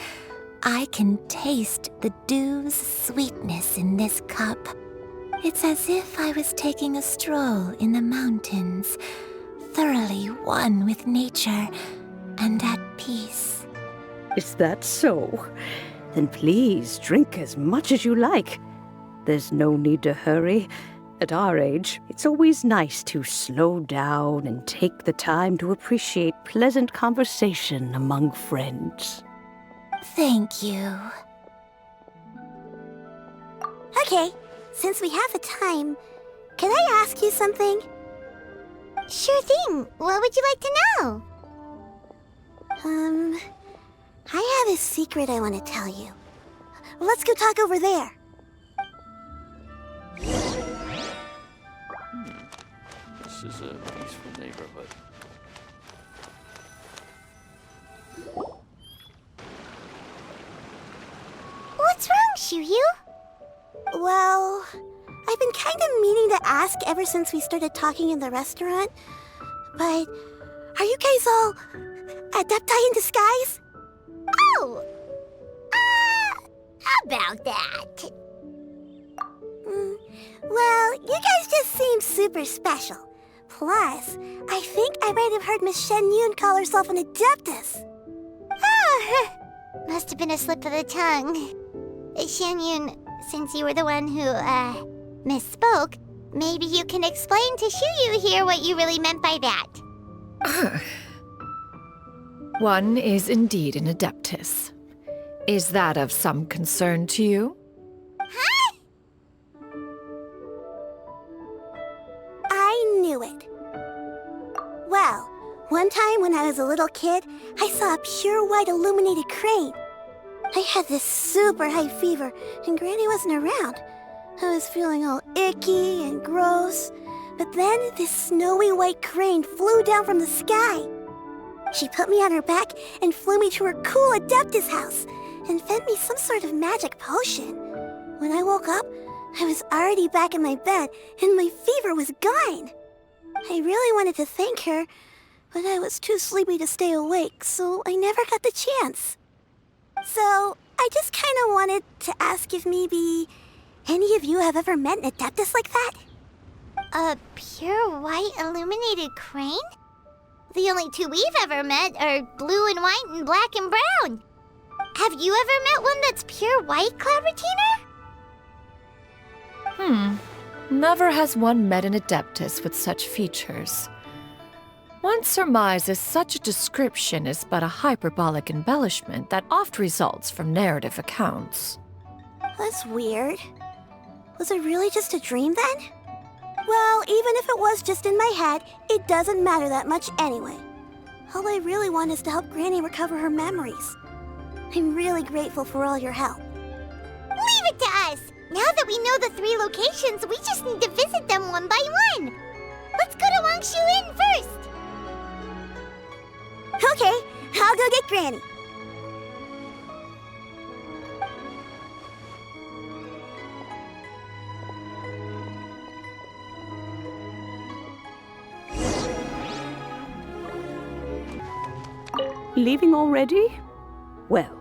I can taste the dew's sweetness in this cup. It's as if I was taking a stroll in the mountains, thoroughly one with nature and at peace. Is that so? Then please drink as much as you like. There's no need to hurry. At our age, it's always nice to slow down and take the time to appreciate pleasant conversation among friends. Thank you. Okay, since we have the time, can I ask you something? Sure thing. What would you like to know? I have a secret I want to tell you. Let's go talk over there. This is a peaceful neighborhood. What's wrong, Xianyun? Well, I've been kind of meaning to ask ever since we started talking in the restaurant. But are you guys all adepti in disguise? Oh! About that. Well, you guys just seem super special. Plus, I think I might have heard Miss Xianyun call herself an adeptus. Oh, must have been a slip of the tongue. Xianyun, since you were the one who, misspoke, maybe you can explain to Xianyun here what you really meant by that. One is indeed an adeptus. Is that of some concern to you? Huh? I knew it. Well, one time when I was a little kid, I saw a pure white illuminated crane. I had this super high fever, and Granny wasn't around. I was feeling all icky and gross. But then this snowy white crane flew down from the sky. She put me on her back and flew me to her cool Adeptus house and fed me some sort of magic potion. When I woke up, I was already back in my bed and my fever was gone. I really wanted to thank her, but I was too sleepy to stay awake, so I never got the chance. So, I just kind of wanted to ask if maybe any of you have ever met an Adeptus like that? A pure white illuminated crane? The only two we've ever met are blue and white and black and brown. Have you ever met one that's pure white, Clavertina? Never has one met an adeptus with such features. One surmises such a description is but a hyperbolic embellishment that oft results from narrative accounts. That's weird. Was it really just a dream then? Well, even if it was just in my head, it doesn't matter that much anyway. All I really want is to help Granny recover her memories. I'm really grateful for all your help. Leave it to us! Now that we know the 3 locations, we just need to visit them one by one. Let's go to Wangshu Inn first. Okay, I'll go get Granny. Leaving already? Well,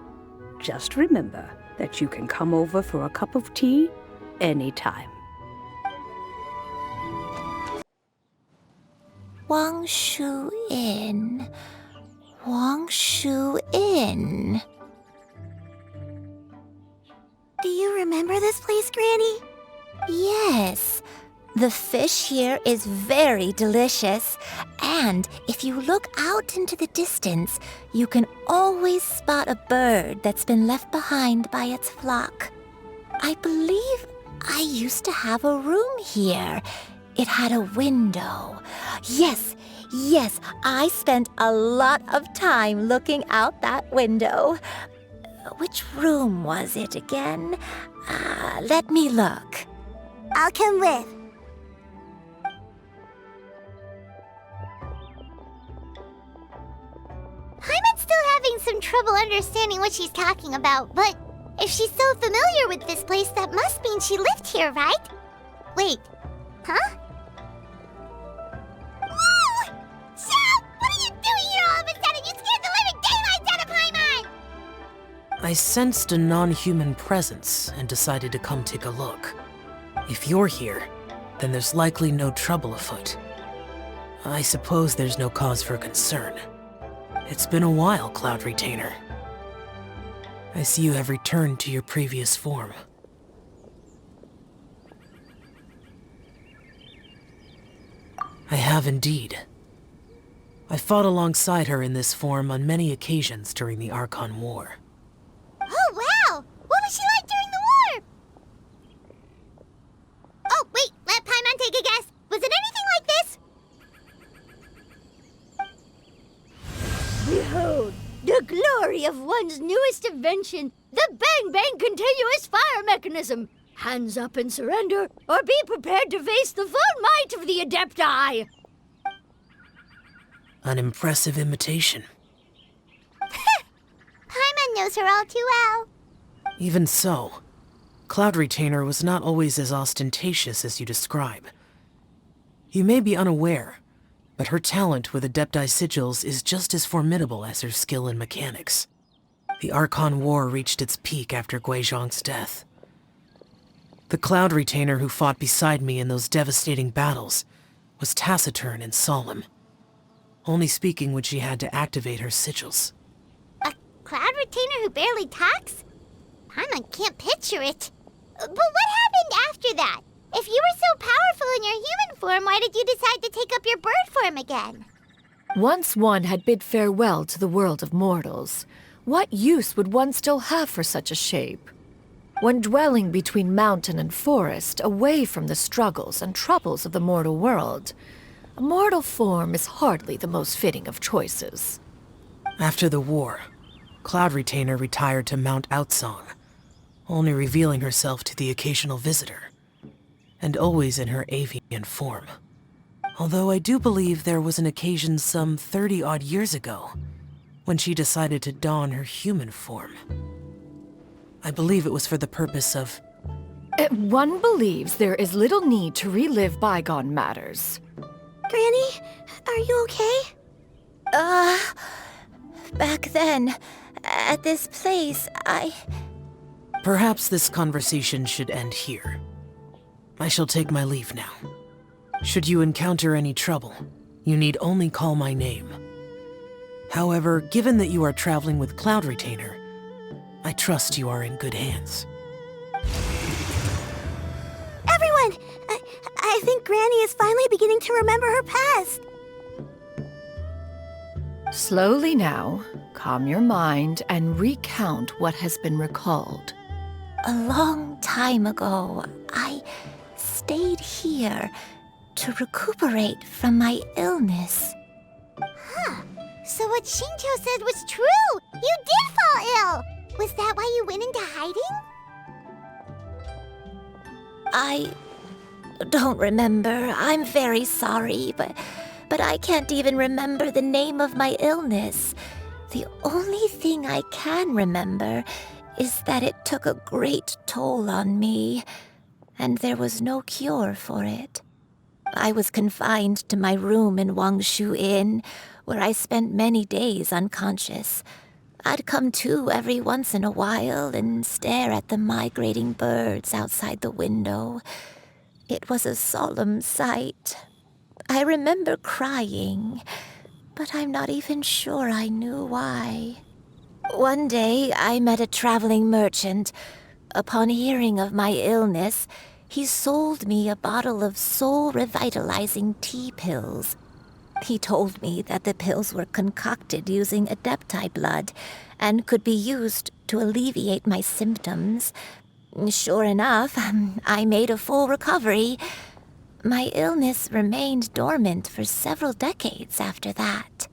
just remember that you can come over for a cup of tea anytime. Wangshu Inn. Wangshu Inn. Do you remember this place, Granny? Yes. The fish here is very delicious. And if you look out into the distance, you can always spot a bird that's been left behind by its flock. I believe I used to have a room here. It had a window. Yes, I spent a lot of time looking out that window. Which room was it again? Let me look. I'll come with. Paimon's still having some trouble understanding what she's talking about, but if she's so familiar with this place, that must mean she lived here, right? Wait, huh? Whoa! Xiao! What are you doing here all of a sudden? You scared the living daylights out of Paimon! I sensed a non-human presence and decided to come take a look. If you're here, then there's likely no trouble afoot. I suppose there's no cause for concern. It's been a while, Cloud Retainer. I see you have returned to your previous form. I have indeed. I fought alongside her in this form on many occasions during the Archon War. Oh, wow! What was she like during the war? Oh, wait, let Paimon take a guess. Was it anything like this? Behold, the glory of one's newest invention, the Bang Bang Continuous Fire Mechanism. Hands up and surrender, or be prepared to face the full might of the Adepti. An impressive imitation. Paimon knows her all too well. Even so, Cloud Retainer was not always as ostentatious as you describe. You may be unaware, but her talent with Adepti sigils is just as formidable as her skill in mechanics. The Archon War reached its peak after Guizhong's death. The Cloud Retainer who fought beside me in those devastating battles was taciturn and solemn, only speaking when she had to activate her sigils. A Cloud Retainer who barely talks? Paimon can't picture it. But what happened after that? If you were so powerful in your human form, why did you decide to take up your bird form again? Once one had bid farewell to the world of mortals, what use would one still have for such a shape? When dwelling between mountain and forest, away from the struggles and troubles of the mortal world, a mortal form is hardly the most fitting of choices. After the war, Cloud Retainer retired to Mount Outsong, only revealing herself to the occasional visitor, and always in her avian form. Although I do believe there was an occasion some 30-odd years ago when she decided to don her human form. I believe it was for the purpose of... One believes there is little need to relive bygone matters. Granny, are you okay? Back then, at this place, Perhaps this conversation should end here. I shall take my leave now. Should you encounter any trouble, you need only call my name. However, given that you are traveling with Cloud Retainer, I trust you are in good hands. Everyone! I think Granny is finally beginning to remember her past. Slowly now, calm your mind and recount what has been recalled. A long time ago, I stayed here to recuperate from my illness. Huh. So what Xingqiu said was true! You did fall ill! Was that why you went into hiding? I don't remember. I'm very sorry, but I can't even remember the name of my illness. The only thing I can remember is that it took a great toll on me, and there was no cure for it. I was confined to my room in Wangshu Inn, where I spent many days unconscious. I'd come to every once in a while and stare at the migrating birds outside the window. It was a solemn sight. I remember crying, but I'm not even sure I knew why. One day, I met a traveling merchant Upon hearing of my illness, he sold me a bottle of soul-revitalizing tea pills. He told me that the pills were concocted using Adepti blood and could be used to alleviate my symptoms. Sure enough, I made a full recovery. My illness remained dormant for several decades after that.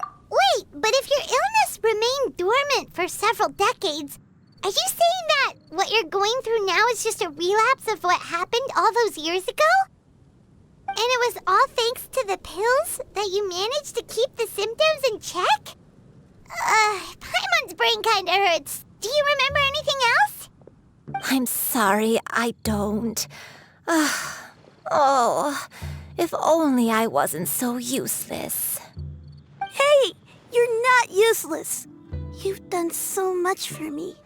Wait, but if your illness remained dormant for several decades, are you saying that what you're going through now is just a relapse of what happened all those years ago? And it was all thanks to the pills that you managed to keep the symptoms in check? Paimon's brain kinda hurts. Do you remember anything else? I'm sorry, I don't. Oh, if only I wasn't so useless. Hey, you're not useless. You've done so much for me.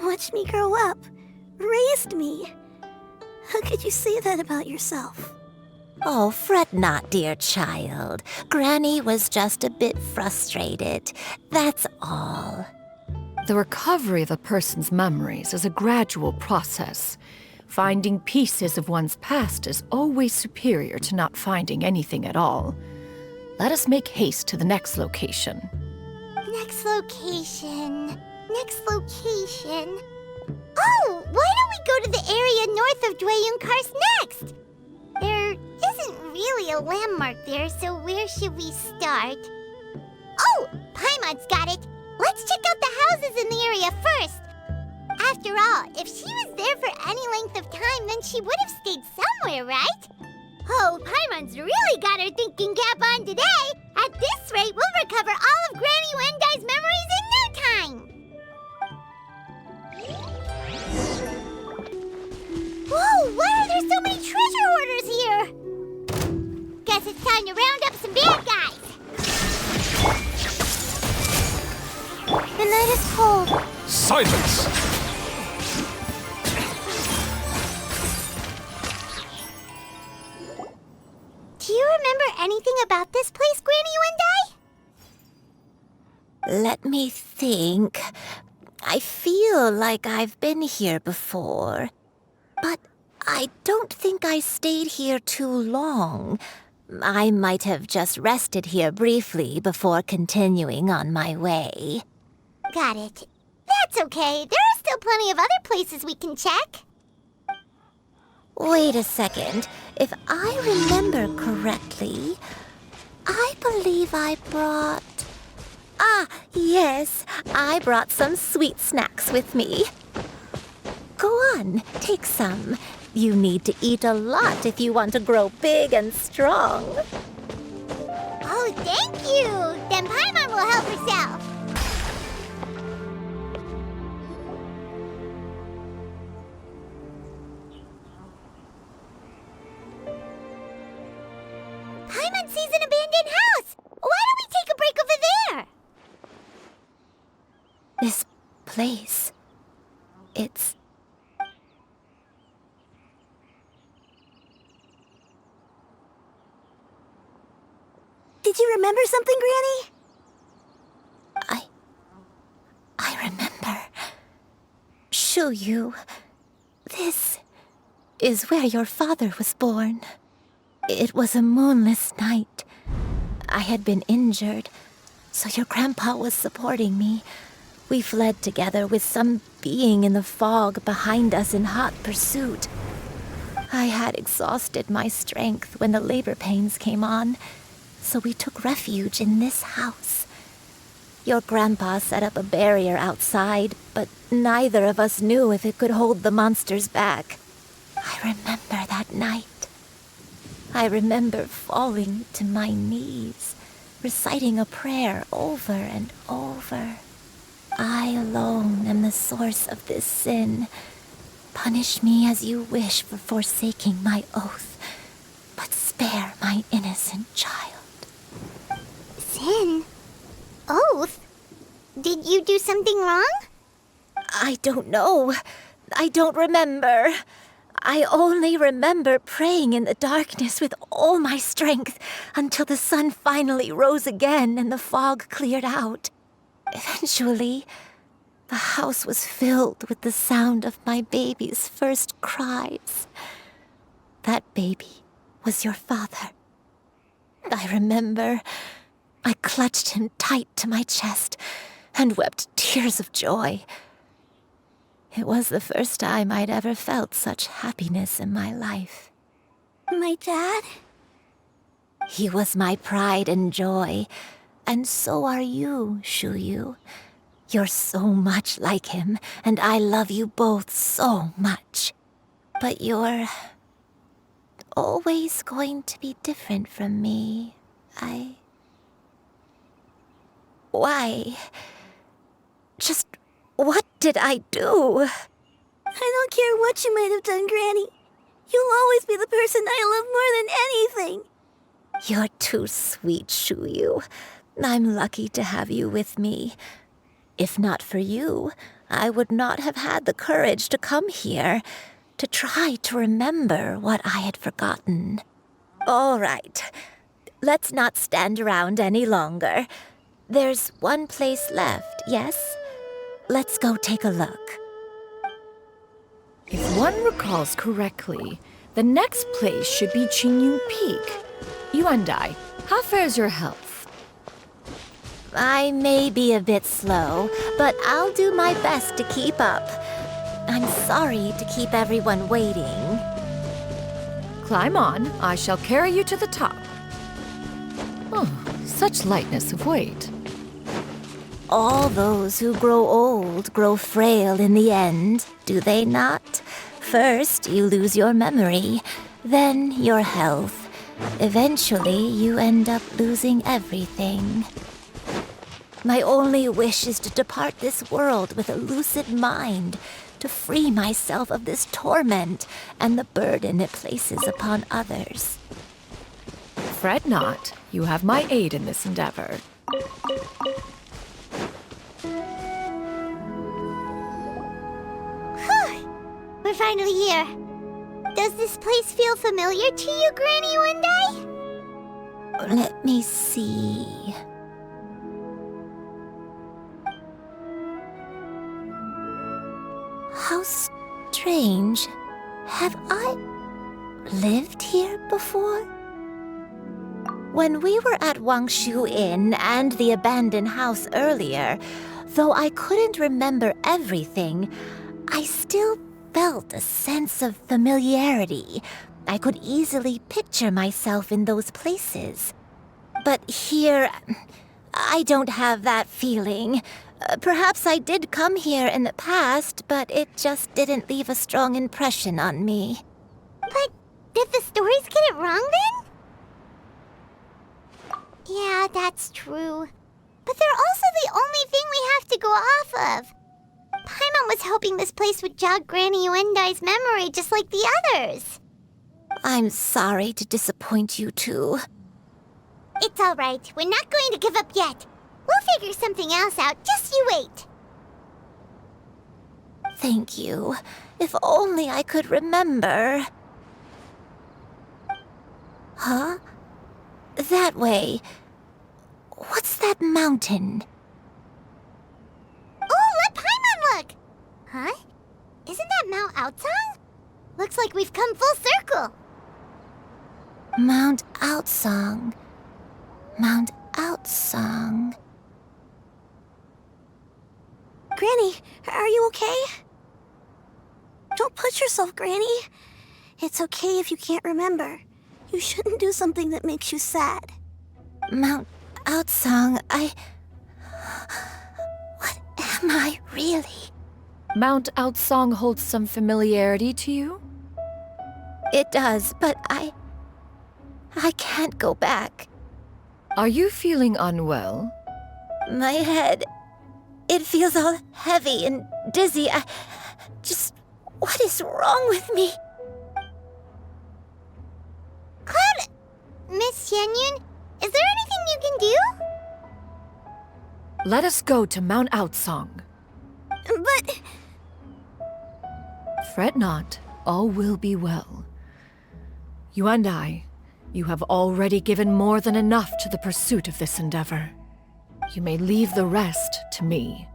Watched me grow up. Raised me. How could you say that about yourself? Oh, fret not, dear child. Granny was just a bit frustrated. That's all. The recovery of a person's memories is a gradual process. Finding pieces of one's past is always superior to not finding anything at all. Let us make haste to the next location. Next location. Next location. Oh, why don't we go to the area north of Dwayun Karst next? There isn't really a landmark there, so where should we start? Oh, Paimon's got it. Let's check out the houses in the area first. After all, if she was there for any length of time, then she would have stayed somewhere, right? Oh, Paimon's really got her thinking cap on today. At this rate, we'll recover all of Granny Wendai's memories in no time. Whoa, why are there so many treasure hoarders here? Guess it's time to round up some bad guys. The night is cold. Silence! Do you remember anything about this place, Granny Wendai? Let me think. I feel like I've been here before. But I don't think I stayed here too long. I might have just rested here briefly before continuing on my way. Got it. That's okay. There are still plenty of other places we can check. Wait a second. If I remember correctly, I believe I brought... Ah, yes. I brought some sweet snacks with me. Go on, take some. You need to eat a lot if you want to grow big and strong. Oh, thank you. Then Paimon will help herself. Paimon sees an abandoned house. Why don't we take a break over there? This place, it's... Did you remember something, Granny? I remember. Xianyun. This is where your father was born. It was a moonless night. I had been injured, so your grandpa was supporting me. We fled together with some being in the fog behind us in hot pursuit. I had exhausted my strength when the labor pains came on, so we took refuge in this house. Your grandpa set up a barrier outside, but neither of us knew if it could hold the monsters back. I remember that night. I remember falling to my knees, reciting a prayer over and over. I alone am the source of this sin. Punish me as you wish for forsaking my oath, but spare my innocent child. Sin? Oath? Did you do something wrong? I don't know. I don't remember. I only remember praying in the darkness with all my strength until the sun finally rose again and the fog cleared out. Eventually, The house was filled with the sound of my baby's first cries. That baby was your father. I remember I clutched him tight to my chest and wept tears of joy. It was the first time I'd ever felt such happiness in my life. My dad? He was my pride and joy, and so are you, Xianyun. You're so much like him, and I love you both so much. But you're always going to be different from me. Why? Just what did I do? I don't care what you might have done, Granny. You'll always be the person I love more than anything. You're too sweet, Xianyun. I'm lucky to have you with me. If not for you, I would not have had the courage to come here, to try to remember what I had forgotten. All right, let's not stand around any longer. There's one place left, yes? Let's go take a look. If one recalls correctly, the next place should be Xingqiu Peak. Yuandai, how fares your health? I may be a bit slow, but I'll do my best to keep up. I'm sorry to keep everyone waiting. Climb on. I shall carry you to the top. Oh, such lightness of weight. All those who grow old grow frail in the end, do they not? First, you lose your memory, then your health. Eventually, you end up losing everything. My only wish is to depart this world with a lucid mind, to free myself of this torment and the burden it places upon others. Fret not. You have my aid in this endeavor. We're finally here. Does this place feel familiar to you, Granny Yuandai? Let me see. How strange. Have I lived here before? When we were at Wangshu Inn and the abandoned house earlier, though I couldn't remember everything, I still felt a sense of familiarity. I could easily picture myself in those places. But here, I don't have that feeling. Perhaps I did come here in the past, but it just didn't leave a strong impression on me. But did the stories get it wrong then? Yeah, that's true. But they're also the only thing we have to go off of. Paimon was hoping this place would jog Granny Yuandai's memory just like the others. I'm sorry to disappoint you two. It's all right. We're not going to give up yet. We'll figure something else out. Just you wait. Thank you. If only I could remember. Huh? That way. What's that mountain? Oh, let Paimon look! Huh? Isn't that Mount Outsang? Looks like we've come full circle. Mount Outsang. Mount Outsang. Granny, are you okay? Don't push yourself, Granny. It's okay if you can't remember. You shouldn't do something that makes you sad. Mount Outsang, What am I really? Mount Outsang holds some familiarity to you? It does, but I can't go back. Are you feeling unwell? My head, it feels all heavy and dizzy. What is wrong with me? Cloud, Miss Xianyun, is there anything you can do? Let us go to Mount Outsang. But... Fret not, all will be well. You and I, you have already given more than enough to the pursuit of this endeavor. You may leave the rest to me.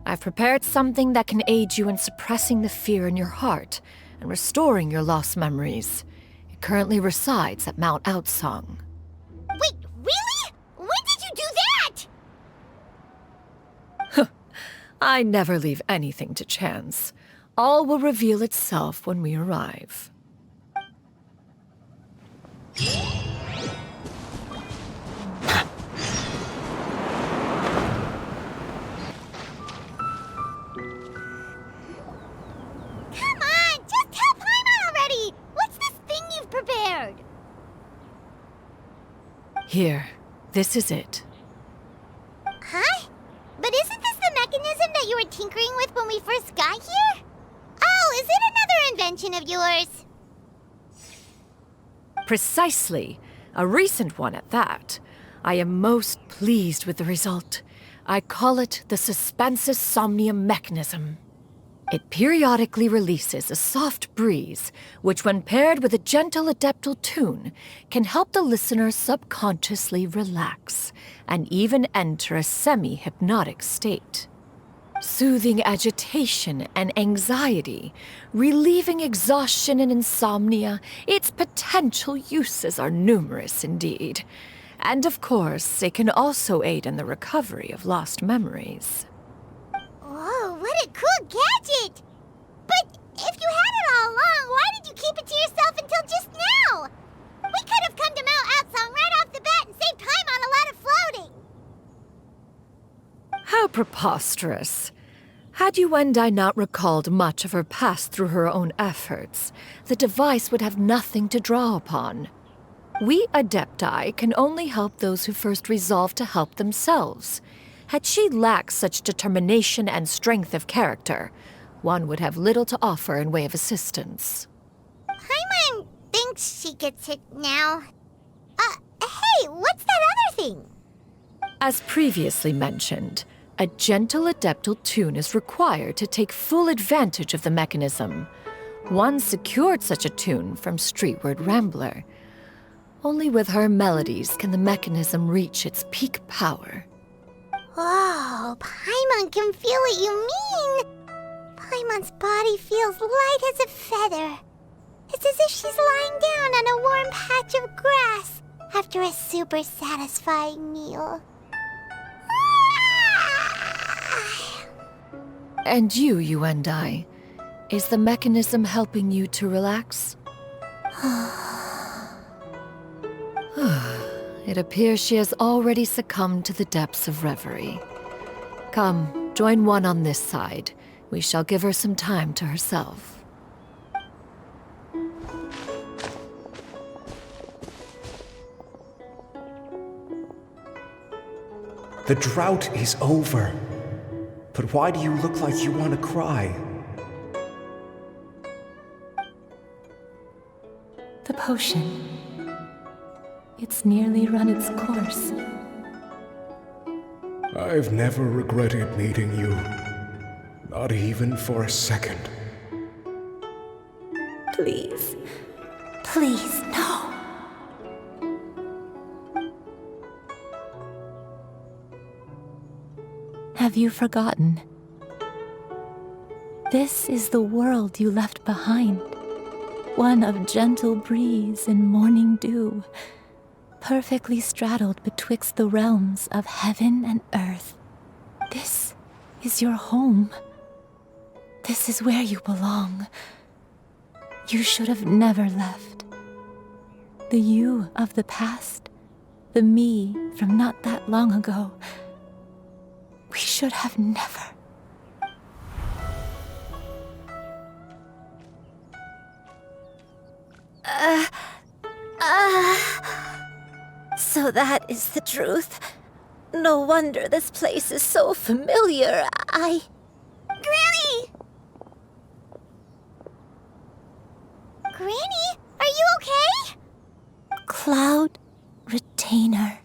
I've prepared something that can aid you in suppressing the fear in your heart and restoring your lost memories. It currently resides at Mount Outsong. Wait, really? When did you do that? I never leave anything to chance. All will reveal itself when we arrive. Prepared. Here, this is it. Huh? But isn't this the mechanism that you were tinkering with when we first got here? Oh, is it another invention of yours? Precisely. A recent one at that. I am most pleased with the result. I call it the Suspensus Somnium mechanism. It periodically releases a soft breeze, which when paired with a gentle adeptal tune, can help the listener subconsciously relax and even enter a semi-hypnotic state. Soothing agitation and anxiety, relieving exhaustion and insomnia, its potential uses are numerous indeed. And of course, it can also aid in the recovery of lost memories. Whoa, what a cool gadget! But if you had it all along, why did you keep it to yourself until just now? We could have come to Mount Outsong right off the bat and saved Paimon a lot of floating! How preposterous. Had Yuendai not recalled much of her past through her own efforts, the device would have nothing to draw upon. We Adepti can only help those who first resolve to help themselves. Had she lacked such determination and strength of character, one would have little to offer in way of assistance. Paimon thinks she gets it now. Hey, what's that other thing? As previously mentioned, a gentle adeptal tune is required to take full advantage of the mechanism. One secured such a tune from Streetward Rambler. Only with her melodies can the mechanism reach its peak power. Whoa, Paimon can feel what you mean. Paimon's body feels light as a feather. It's as if she's lying down on a warm patch of grass after a super satisfying meal. And you, Yuendai, is the mechanism helping you to relax? It appears she has already succumbed to the depths of reverie. Come, join one on this side. We shall give her some time to herself. The drought is over. But why do you look like you want to cry? The potion. It's nearly run its course. I've never regretted meeting you. Not even for a second. Please. Please, no. Have you forgotten? This is the world you left behind. One of gentle breeze and morning dew, perfectly straddled betwixt the realms of heaven and earth. This is your home. This is where you belong. You should have never left. The you of the past, the me from not that long ago, we should have never. So that is the truth. No wonder this place is so familiar. Granny! Granny, are you okay? Cloud Retainer.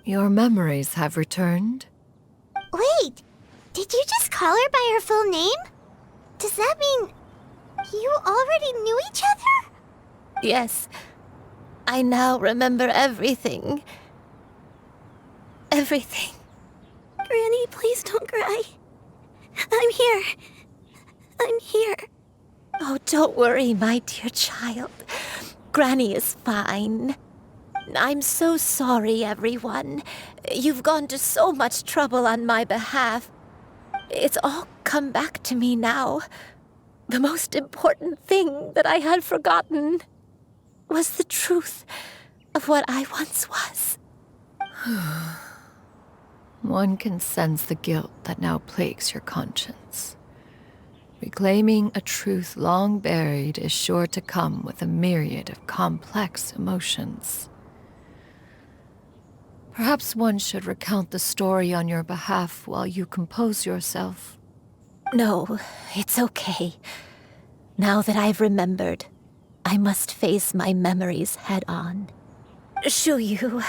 Your memories have returned? Wait, did you just call her by her full name? Does that mean you already knew each other? Yes. I now remember everything. Everything. Granny, please don't cry. I'm here. I'm here. Oh, don't worry, my dear child. Granny is fine. I'm so sorry, everyone. You've gone to so much trouble on my behalf. It's all come back to me now. The most important thing that I had forgotten was the truth of what I once was. One can sense the guilt that now plagues your conscience. Reclaiming a truth long buried is sure to come with a myriad of complex emotions. Perhaps one should recount the story on your behalf while you compose yourself. No, it's okay. Now that I've remembered, I must face my memories head on. Xianyun,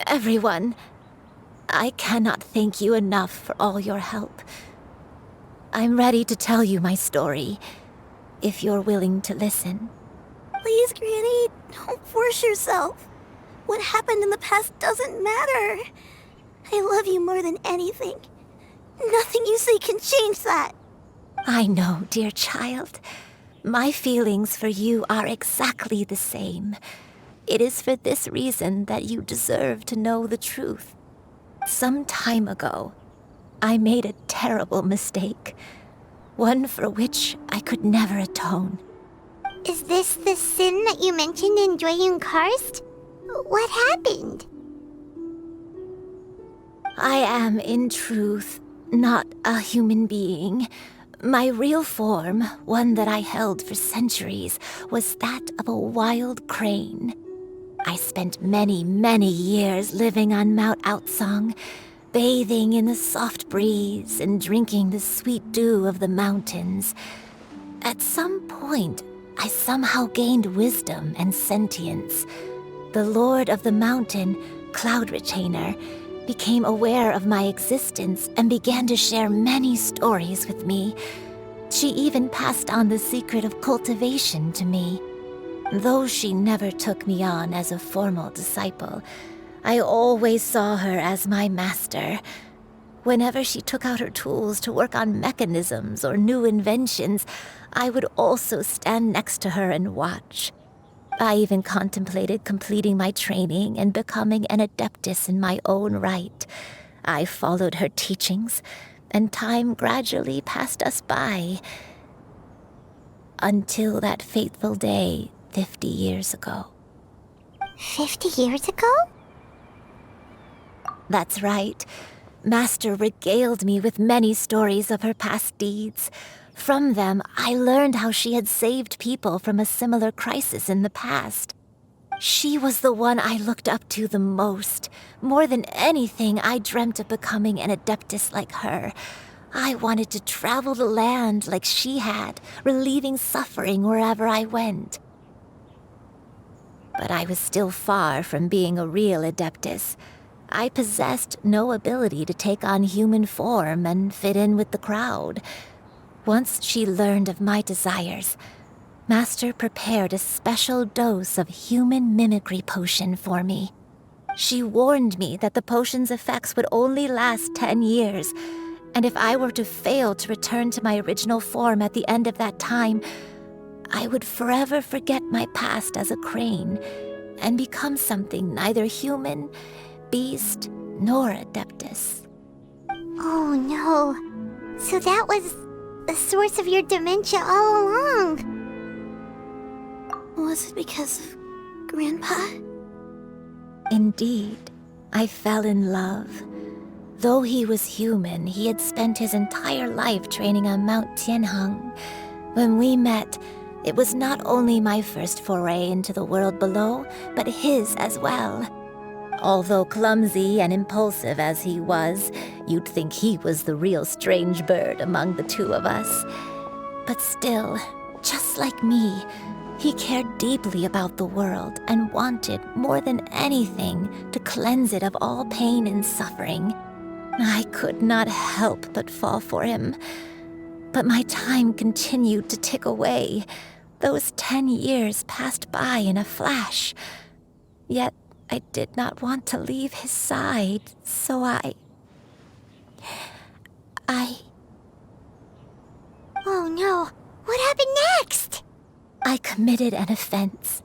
everyone, I cannot thank you enough for all your help. I'm ready to tell you my story, if you're willing to listen. Please, Granny, don't force yourself. What happened in the past doesn't matter. I love you more than anything. Nothing you say can change that. I know, dear child. My feelings for you are exactly the same. It is for this reason that you deserve to know the truth. Some time ago, I made a terrible mistake. One for which I could never atone. Is this the sin that you mentioned in Jueyun Karst? What happened? I am, in truth, not a human being. My real form, one that I held for centuries, was that of a wild crane. I spent many, many years living on Mount Outsong, bathing in the soft breeze and drinking the sweet dew of the mountains. At some point, I somehow gained wisdom and sentience. The Lord of the Mountain, Cloud Retainer, became aware of my existence and began to share many stories with me. She even passed on the secret of cultivation to me. Though she never took me on as a formal disciple, I always saw her as my master. Whenever she took out her tools to work on mechanisms or new inventions, I would also stand next to her and watch. I even contemplated completing my training and becoming an adeptus in my own right. I followed her teachings, and time gradually passed us by. Until that fateful day 50 years ago. 50 years ago? That's right. Master regaled me with many stories of her past deeds. From them, I learned how she had saved people from a similar crisis in the past. She was the one I looked up to the most. More than anything, I dreamt of becoming an adeptus like her. I wanted to travel the land like she had, relieving suffering wherever I went. But I was still far from being a real adeptus. I possessed no ability to take on human form and fit in with the crowd. Once she learned of my desires, Master prepared a special dose of human mimicry potion for me. She warned me that the potion's effects would only last 10 years, and if I were to fail to return to my original form at the end of that time, I would forever forget my past as a crane and become something neither human, beast, nor adeptus. Oh no. So that was the source of your dementia all along. Was it because of Grandpa? Indeed, I fell in love. Though he was human, he had spent his entire life training on Mount Tianheng. When we met, it was not only my first foray into the world below, but his as well. Although clumsy and impulsive as he was, you'd think he was the real strange bird among the two of us. But still, just like me, he cared deeply about the world and wanted, more than anything, to cleanse it of all pain and suffering. I could not help but fall for him. But my time continued to tick away. Those 10 years passed by in a flash. Yet I did not want to leave his side, so I... Oh no, what happened next? I committed an offense.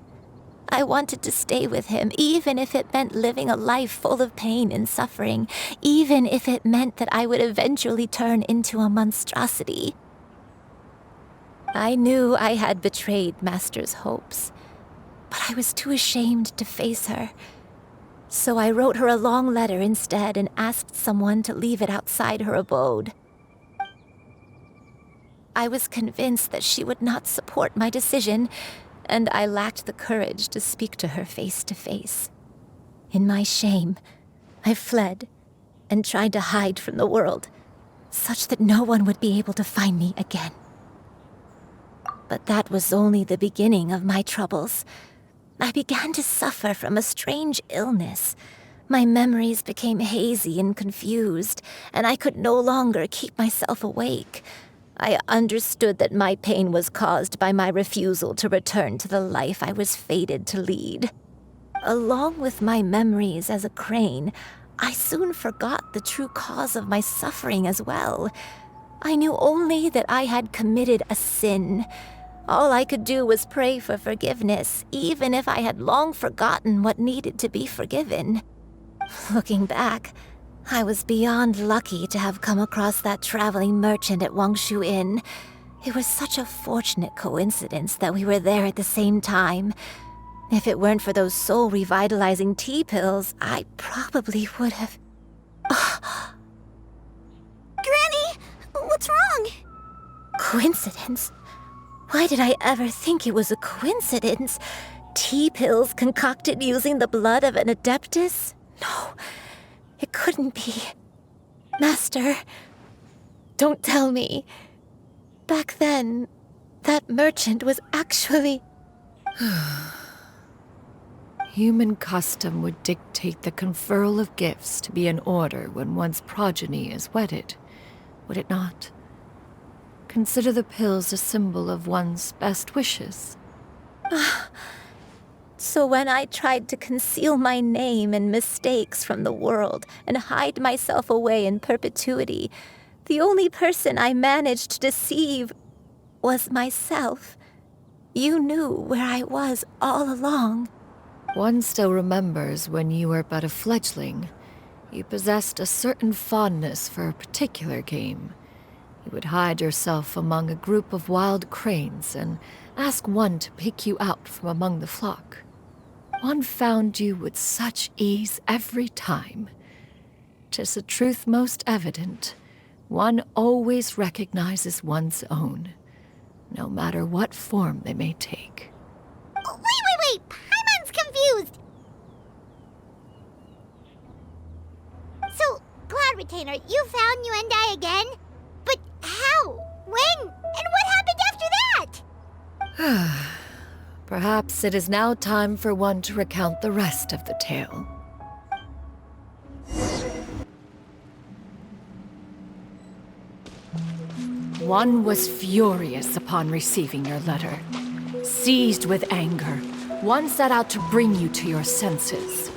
I wanted to stay with him, even if it meant living a life full of pain and suffering, even if it meant that I would eventually turn into a monstrosity. I knew I had betrayed Master's hopes, but I was too ashamed to face her. So I wrote her a long letter instead and asked someone to leave it outside her abode. I was convinced that she would not support my decision, and I lacked the courage to speak to her face to face. In my shame, I fled and tried to hide from the world, such that no one would be able to find me again. But that was only the beginning of my troubles. I began to suffer from a strange illness. My memories became hazy and confused, and I could no longer keep myself awake. I understood that my pain was caused by my refusal to return to the life I was fated to lead. Along with my memories as a crane, I soon forgot the true cause of my suffering as well. I knew only that I had committed a sin. All I could do was pray for forgiveness, even if I had long forgotten what needed to be forgiven. Looking back, I was beyond lucky to have come across that traveling merchant at Wangshu Inn. It was such a fortunate coincidence that we were there at the same time. If it weren't for those soul-revitalizing tea pills, I probably would have... Granny, what's wrong? Coincidence? Why did I ever think it was a coincidence? Tea pills concocted using the blood of an adeptus? No, it couldn't be. Master, don't tell me. Back then, that merchant was actually... Human custom would dictate the conferral of gifts to be in order when one's progeny is wedded, would it not? Consider the pills a symbol of one's best wishes. So when I tried to conceal my name and mistakes from the world and hide myself away in perpetuity, the only person I managed to deceive was myself. You knew where I was all along. One still remembers when you were but a fledgling. You possessed a certain fondness for a particular game. You would hide yourself among a group of wild cranes and ask one to pick you out from among the flock. One found you with such ease every time. 'Tis a truth most evident. One always recognizes one's own, no matter what form they may take. Wait! Paimon's confused! So, Cloud Retainer, you found Yuendai again? But how? When? And what happened after that? Perhaps it is now time for one to recount the rest of the tale. One was furious upon receiving your letter. Seized with anger, one set out to bring you to your senses.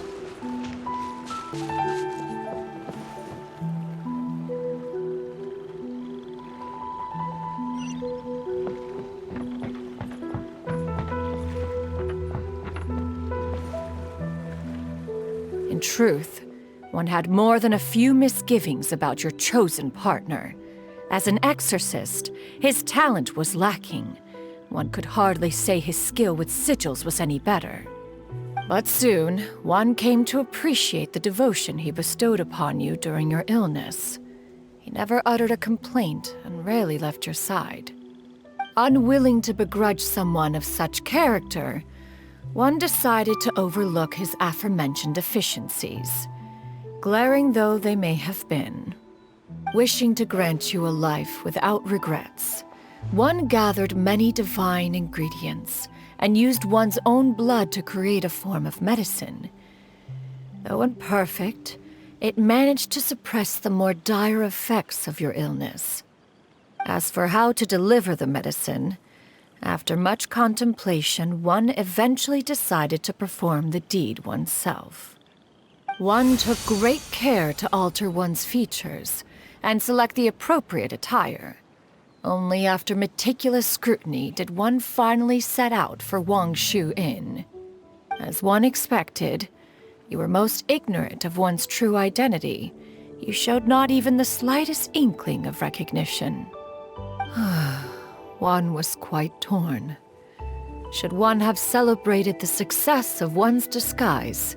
In truth, one had more than a few misgivings about your chosen partner. As an exorcist, his talent was lacking. One could hardly say his skill with sigils was any better. But soon, one came to appreciate the devotion he bestowed upon you during your illness. He never uttered a complaint and rarely left your side. Unwilling to begrudge someone of such character, one decided to overlook his aforementioned deficiencies, glaring though they may have been. Wishing to grant you a life without regrets, one gathered many divine ingredients and used one's own blood to create a form of medicine. Though imperfect, it managed to suppress the more dire effects of your illness. As for how to deliver the medicine, after much contemplation, one eventually decided to perform the deed oneself. One took great care to alter one's features, and select the appropriate attire. Only after meticulous scrutiny did one finally set out for Wangshu Inn. As one expected, you were most ignorant of one's true identity. You showed not even the slightest inkling of recognition. One was quite torn. Should one have celebrated the success of one's disguise,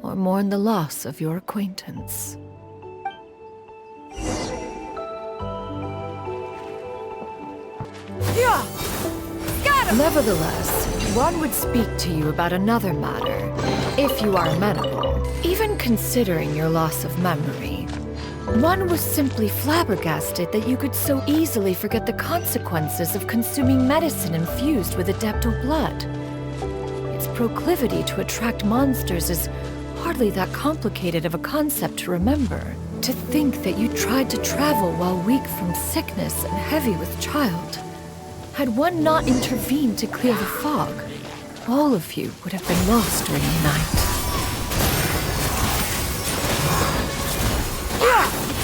or mourn the loss of your acquaintance? Nevertheless, one would speak to you about another matter, if you are amenable. Even considering your loss of memory, one was simply flabbergasted that you could so easily forget the consequences of consuming medicine infused with Adeptal blood. Its proclivity to attract monsters is hardly that complicated of a concept to remember. To think that you tried to travel while weak from sickness and heavy with child. Had one not intervened to clear the fog, all of you would have been lost during the night.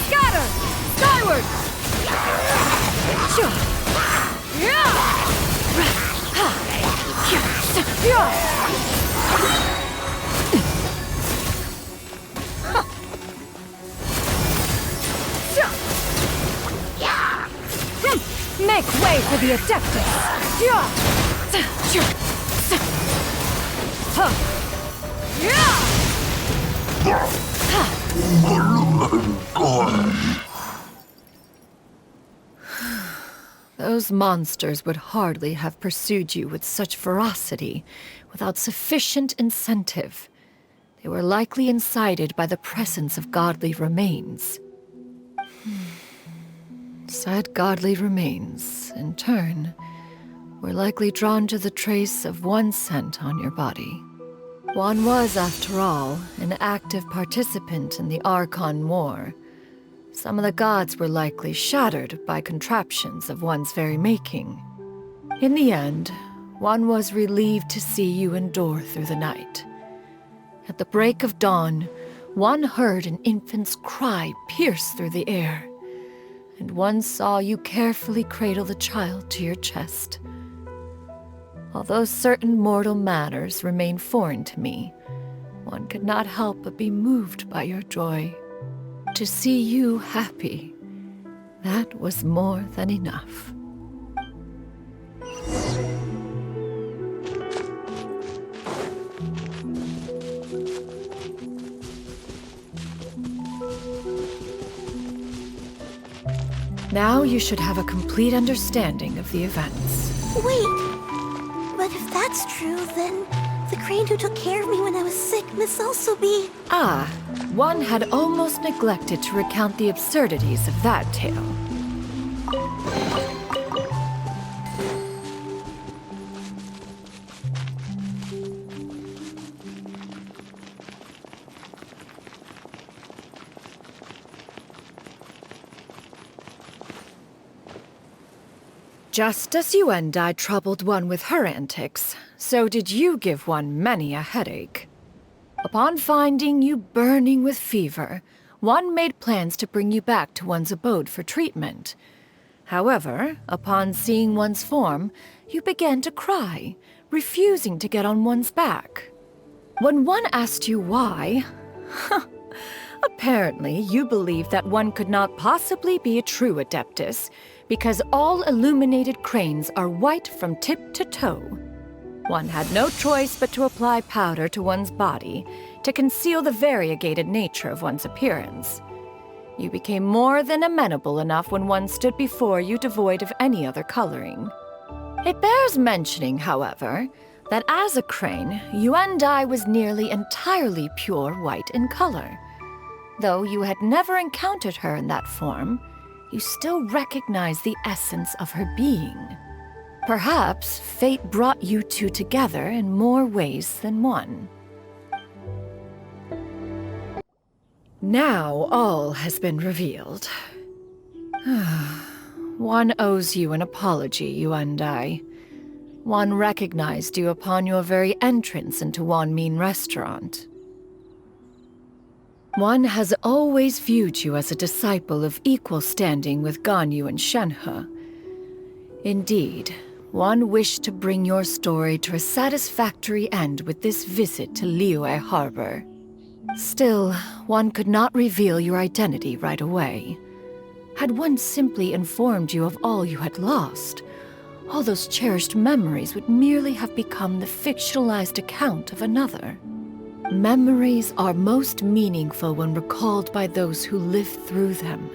Scatter! Skyward! Make way for the Adeptus! Those monsters would hardly have pursued you with such ferocity without sufficient incentive. They were likely incited by the presence of godly remains. Said godly remains, in turn, were likely drawn to the trace of one scent on your body. One was, after all, an active participant in the Archon War. Some of the gods were likely shattered by contraptions of one's very making. In the end, one was relieved to see you endure through the night. At the break of dawn, one heard an infant's cry pierce through the air, and one saw you carefully cradle the child to your chest. Although certain mortal matters remain foreign to me, one could not help but be moved by your joy. To see you happy, that was more than enough. Now you should have a complete understanding of the events. Wait, but if that's true, then the crane who took care of me when I was sick must also be... Ah, one had almost neglected to recount the absurdities of that tale. Just as you and I troubled one with her antics, so did you give one many a headache. Upon finding you burning with fever, one made plans to bring you back to one's abode for treatment. However, upon seeing one's form, you began to cry, refusing to get on one's back. When one asked you why, apparently you believed that one could not possibly be a true Adeptus, because all illuminated cranes are white from tip to toe. One had no choice but to apply powder to one's body to conceal the variegated nature of one's appearance. You became more than amenable enough when one stood before you devoid of any other coloring. It bears mentioning, however, that as a crane, Yuendai was nearly entirely pure white in color. Though you had never encountered her in that form, you still recognize the essence of her being. Perhaps fate brought you two together in more ways than one. Now all has been revealed. One owes you an apology, you and I. One recognized you upon your very entrance into Wanmin Restaurant. One has always viewed you as a disciple of equal standing with Ganyu and Shenhe. Indeed, one wished to bring your story to a satisfactory end with this visit to Liyue Harbor. Still, one could not reveal your identity right away. Had one simply informed you of all you had lost, all those cherished memories would merely have become the fictionalized account of another. Memories are most meaningful when recalled by those who lived through them.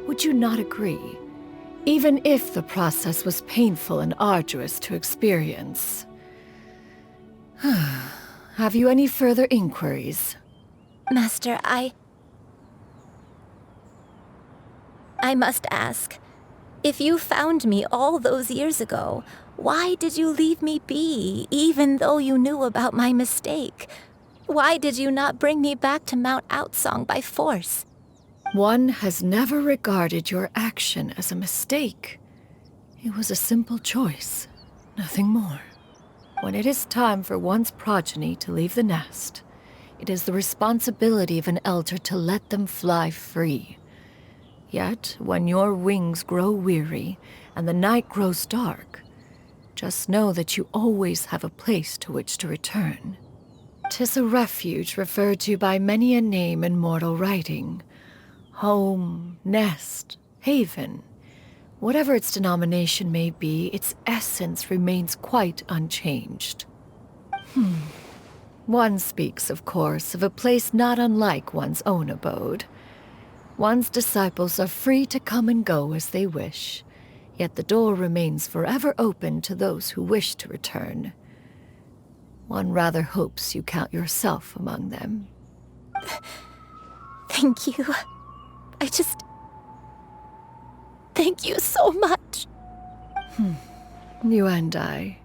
Would you not agree? Even if the process was painful and arduous to experience. Have you any further inquiries? Master, I must ask. If you found me all those years ago, why did you leave me be, even though you knew about my mistake? Why did you not bring me back to Mount Outsong by force? One has never regarded your action as a mistake. It was a simple choice, nothing more. When it is time for one's progeny to leave the nest, it is the responsibility of an elder to let them fly free. Yet, when your wings grow weary and the night grows dark, just know that you always have a place to which to return. 'Tis a refuge referred to by many a name in mortal writing. Home, nest, haven. Whatever its denomination may be, its essence remains quite unchanged. One speaks, of course, of a place not unlike one's own abode. One's disciples are free to come and go as they wish, yet the door remains forever open to those who wish to return. One rather hopes you count yourself among them. Thank you. Thank you so much. You and I.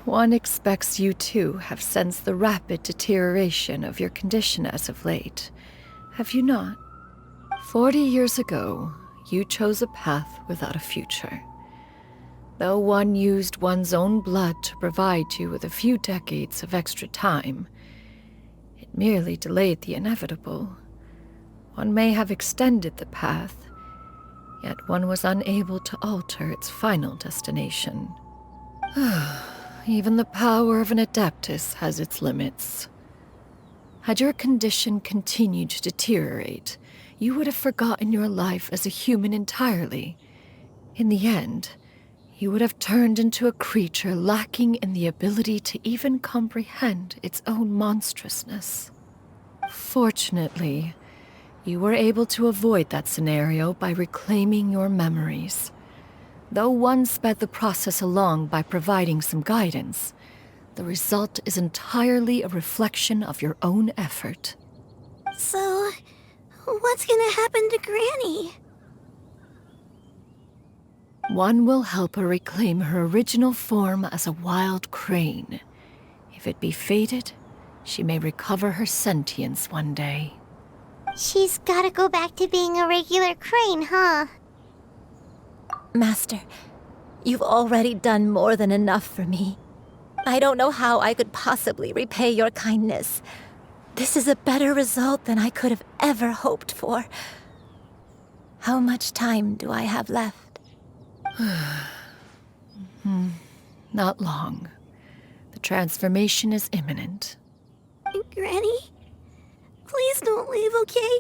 One expects you too have sensed the rapid deterioration of your condition as of late. Have you not? 40 years ago, you chose a path without a future. Though one used one's own blood to provide you with a few decades of extra time, it merely delayed the inevitable. One may have extended the path, yet one was unable to alter its final destination. Even the power of an adeptus has its limits. Had your condition continued to deteriorate, you would have forgotten your life as a human entirely. In the end, you would have turned into a creature lacking in the ability to even comprehend its own monstrousness. Fortunately, you were able to avoid that scenario by reclaiming your memories. Though one sped the process along by providing some guidance, the result is entirely a reflection of your own effort. So, what's gonna happen to Granny? One will help her reclaim her original form as a wild crane. If it be fated, she may recover her sentience one day. She's gotta go back to being a regular crane, huh? Master, you've already done more than enough for me. I don't know how I could possibly repay your kindness. This is a better result than I could have ever hoped for. How much time do I have left? Not long. The transformation is imminent. Granny? Please don't leave, okay?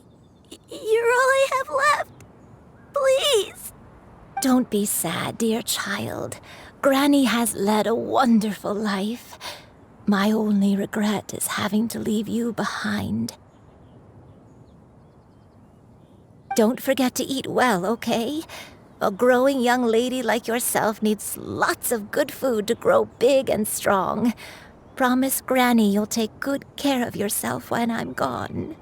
You're all I have left. Please. Don't be sad, dear child. Granny has led a wonderful life. My only regret is having to leave you behind. Don't forget to eat well, okay? A growing young lady like yourself needs lots of good food to grow big and strong. Promise Granny you'll take good care of yourself when I'm gone.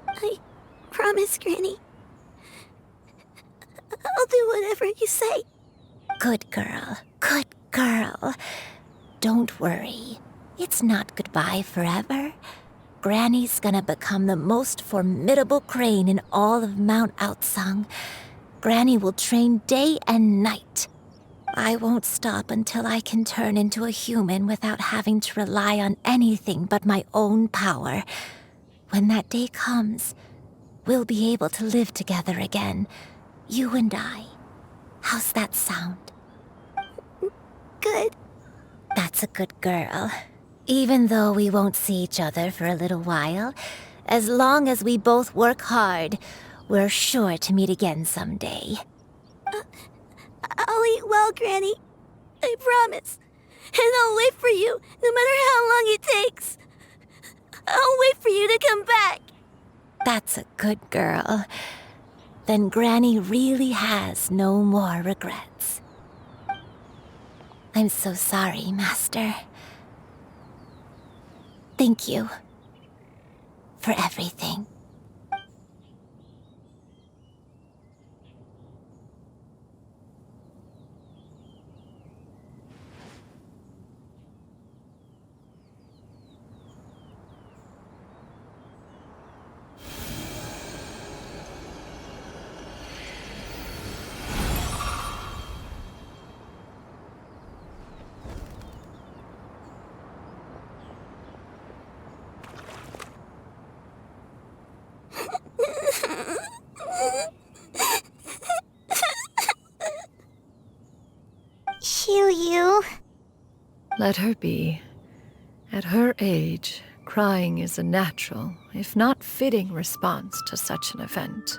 I promise, Granny. I'll do whatever you say. Good girl, good girl. Don't worry. It's not goodbye forever. Granny's gonna become the most formidable crane in all of Mount Outsong. Granny will train day and night. I won't stop until I can turn into a human without having to rely on anything but my own power. When that day comes, we'll be able to live together again, you and I. How's that sound? Good. That's a good girl. Even though we won't see each other for a little while, as long as we both work hard, we're sure to meet again someday. I'll eat well, Granny. I promise. And I'll wait for you, no matter how long it takes. I'll wait for you to come back. That's a good girl. Then Granny really has no more regrets. I'm so sorry, Master. Thank you for everything. Xianyun. Let her be. At her age, crying is a natural, if not fitting, response to such an event.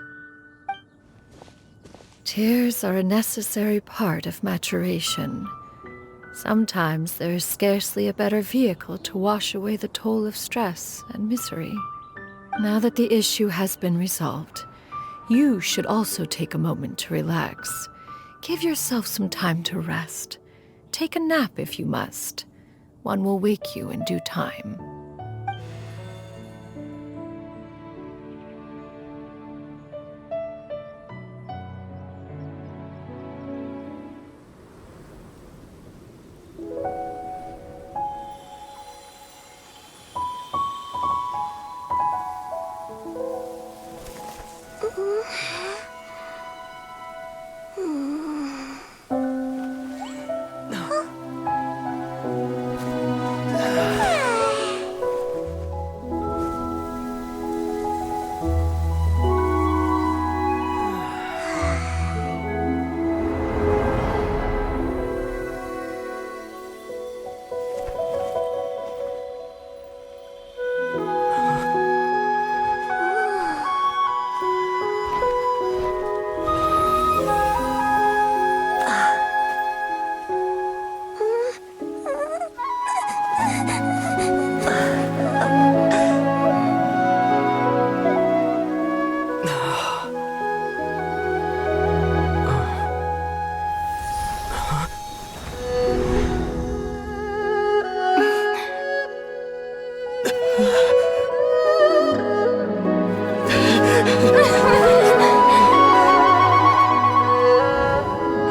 Tears are a necessary part of maturation. Sometimes there is scarcely a better vehicle to wash away the toll of stress and misery. Now that the issue has been resolved, you should also take a moment to relax. Give yourself some time to rest. Take a nap if you must. One will wake you in due time.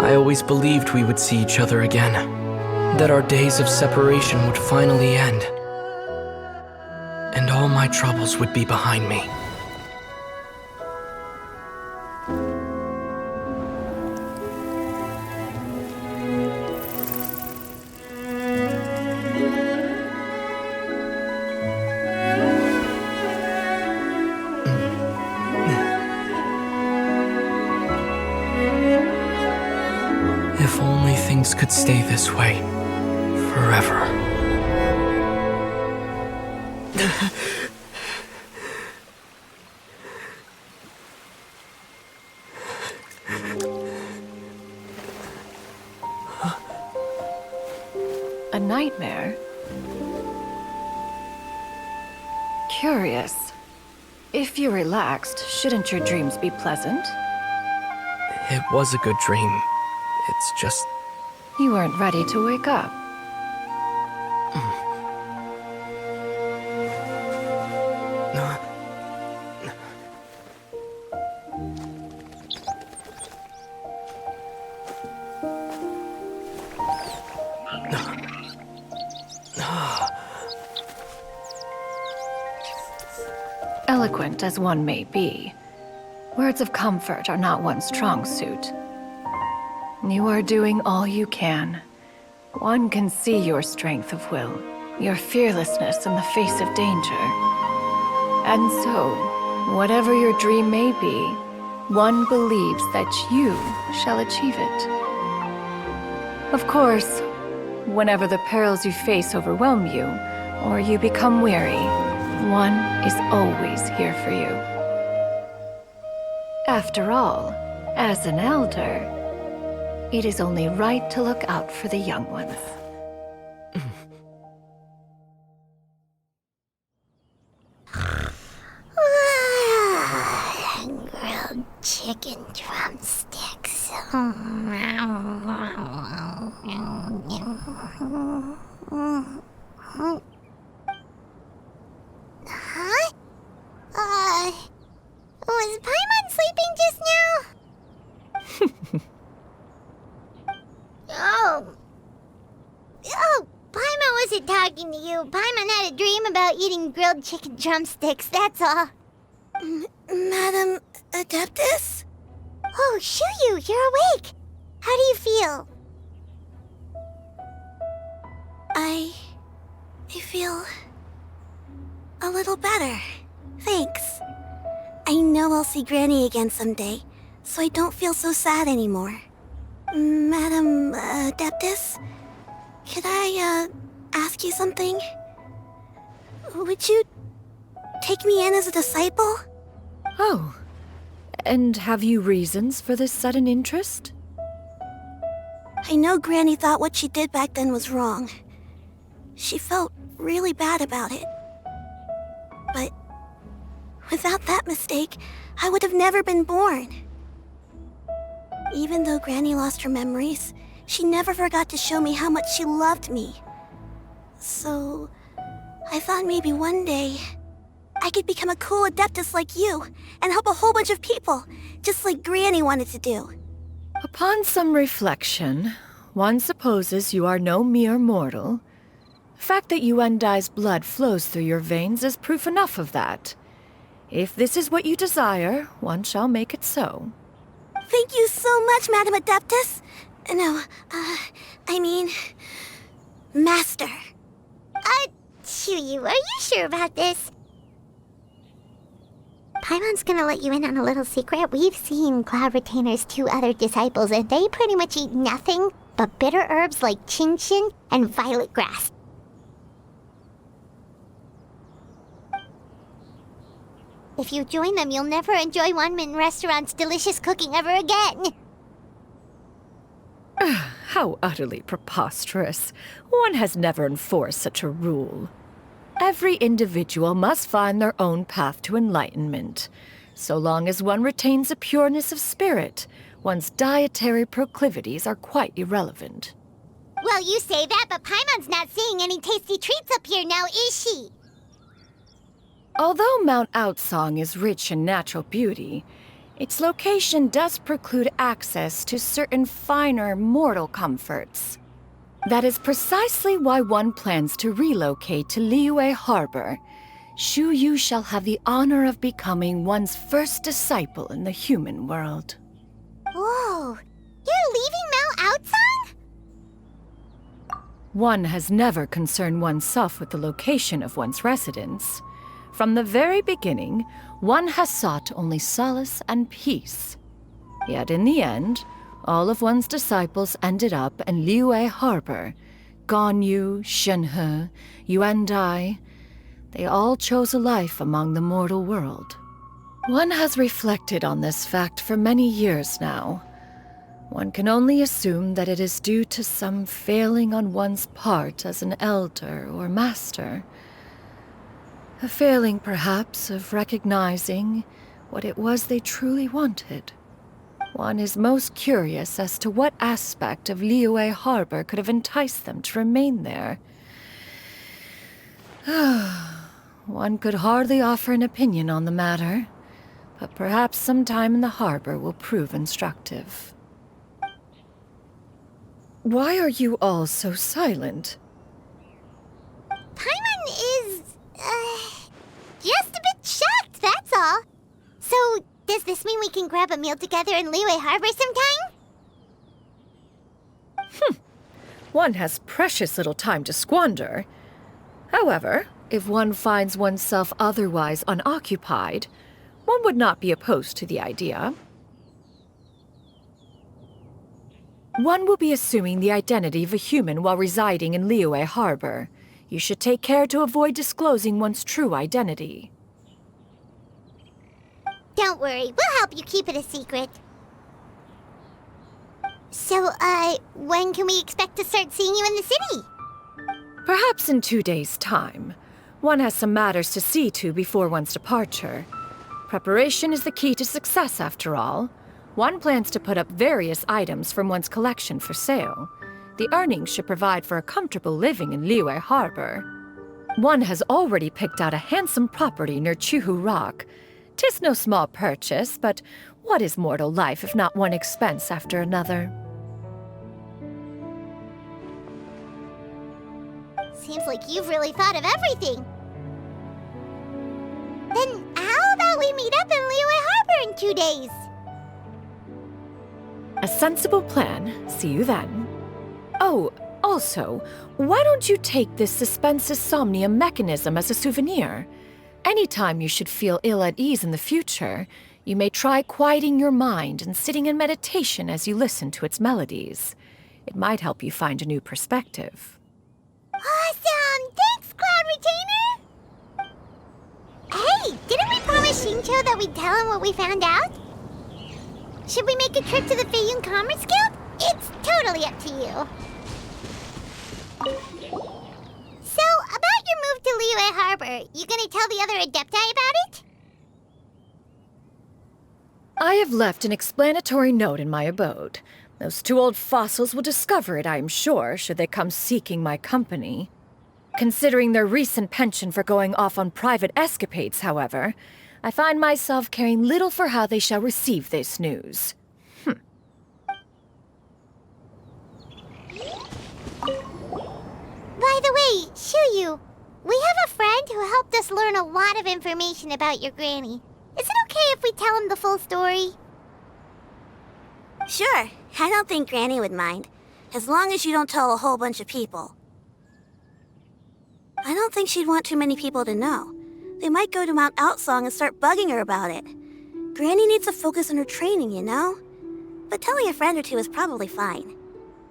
I always believed we would see each other again, that our days of separation would finally end, and all my troubles would be behind me. If only things could stay this way forever. A nightmare? Curious. If you're relaxed, shouldn't your dreams be pleasant? It was a good dream. It's just... You weren't ready to wake up. Eloquent as one may be, words of comfort are not one's strong suit. You are doing all you can. One can see your strength of will, your fearlessness in the face of danger. And so, whatever your dream may be, one believes that you shall achieve it. Of course, whenever the perils you face overwhelm you, or you become weary, one is always here for you. After all, as an elder, it is only right to look out for the young ones. Grilled chicken drumsticks. Huh? Was Paimon sleeping just now? Oh, Paimon wasn't talking to you. Paimon had a dream about eating grilled chicken drumsticks, that's all. Madam Adeptus? Oh, Xianyun, you're awake. How do you feel? I feel a little better. Thanks. I know I'll see Granny again someday, so I don't feel so sad anymore. Madam Adeptus, could I ask you something? Would you take me in as a disciple? Oh, and have you reasons for this sudden interest? I know Granny thought what she did back then was wrong. She felt really bad about it. But without that mistake, I would have never been born. Even though Granny lost her memories, she never forgot to show me how much she loved me. So, I thought maybe one day I could become a cool Adeptus like you and help a whole bunch of people, just like Granny wanted to do. Upon some reflection, one supposes you are no mere mortal. The fact that Yuendai's blood flows through your veins is proof enough of that. If this is what you desire, one shall make it so. Thank you so much, Madam Adeptus. No, I mean, Master. Xianyun, are you sure about this? Paimon's gonna let you in on a little secret. We've seen Cloud Retainer's 2 other disciples, and they pretty much eat nothing but bitter herbs like Xingqiu and violet grass. If you join them, you'll never enjoy Wanmin Restaurant's delicious cooking ever again. How utterly preposterous. One has never enforced such a rule. Every individual must find their own path to enlightenment. So long as one retains a pureness of spirit, one's dietary proclivities are quite irrelevant. Well, you say that, but Paimon's not seeing any tasty treats up here now, is she? Although Mount Outsong is rich in natural beauty, its location does preclude access to certain finer mortal comforts. That is precisely why one plans to relocate to Liyue Harbor. Shu Yu shall have the honor of becoming one's first disciple in the human world. Whoa, you're leaving Mount Outsong? One has never concerned oneself with the location of one's residence. From the very beginning, one has sought only solace and peace. Yet in the end, all of one's disciples ended up in Liyue Harbor. Ganyu, Shenhe, Yuendai. They all chose a life among the mortal world. One has reflected on this fact for many years now. One can only assume that it is due to some failing on one's part as an elder or master. A failing, perhaps, of recognizing what it was they truly wanted. One is most curious as to what aspect of Liyue Harbor could have enticed them to remain there. One could hardly offer an opinion on the matter, but perhaps some time in the harbor will prove instructive. Why are you all so silent? Paimon is, just a bit shocked, that's all. So, does this mean we can grab a meal together in Liyue Harbor sometime? One has precious little time to squander. However, if one finds oneself otherwise unoccupied, one would not be opposed to the idea. One will be assuming the identity of a human while residing in Liyue Harbor. You should take care to avoid disclosing one's true identity. Don't worry, we'll help you keep it a secret. So, when can we expect to start seeing you in the city? Perhaps in 2 days' time. One has some matters to see to before one's departure. Preparation is the key to success, after all. One plans to put up various items from one's collection for sale. The earnings should provide for a comfortable living in Liyue Harbor. One has already picked out a handsome property near Chuhu Rock. 'Tis no small purchase, but what is mortal life if not one expense after another? Seems like you've really thought of everything. Then how about we meet up in Liyue Harbor in 2 days? A sensible plan. See you then. Oh, also, why don't you take this suspense insomnia mechanism as a souvenir? Anytime you should feel ill at ease in the future, you may try quieting your mind and sitting in meditation as you listen to its melodies. It might help you find a new perspective. Awesome! Thanks, Cloud Retainer! Hey, didn't we promise Xingqiu that we'd tell him what we found out? Should we make a trip to the Xianyun Commerce Guild? It's totally up to you. So, about your move to Liyue Harbor, you gonna tell the other Adepti about it? I have left an explanatory note in my abode. Those 2 old fossils will discover it, I am sure, should they come seeking my company. Considering their recent penchant for going off on private escapades, however, I find myself caring little for how they shall receive this news. By the way, Xianyun, we have a friend who helped us learn a lot of information about your granny. Is it okay if we tell him the full story? Sure, I don't think Granny would mind. As long as you don't tell a whole bunch of people. I don't think she'd want too many people to know. They might go to Mount Outsong and start bugging her about it. Granny needs to focus on her training, you know? But telling a friend or two is probably fine.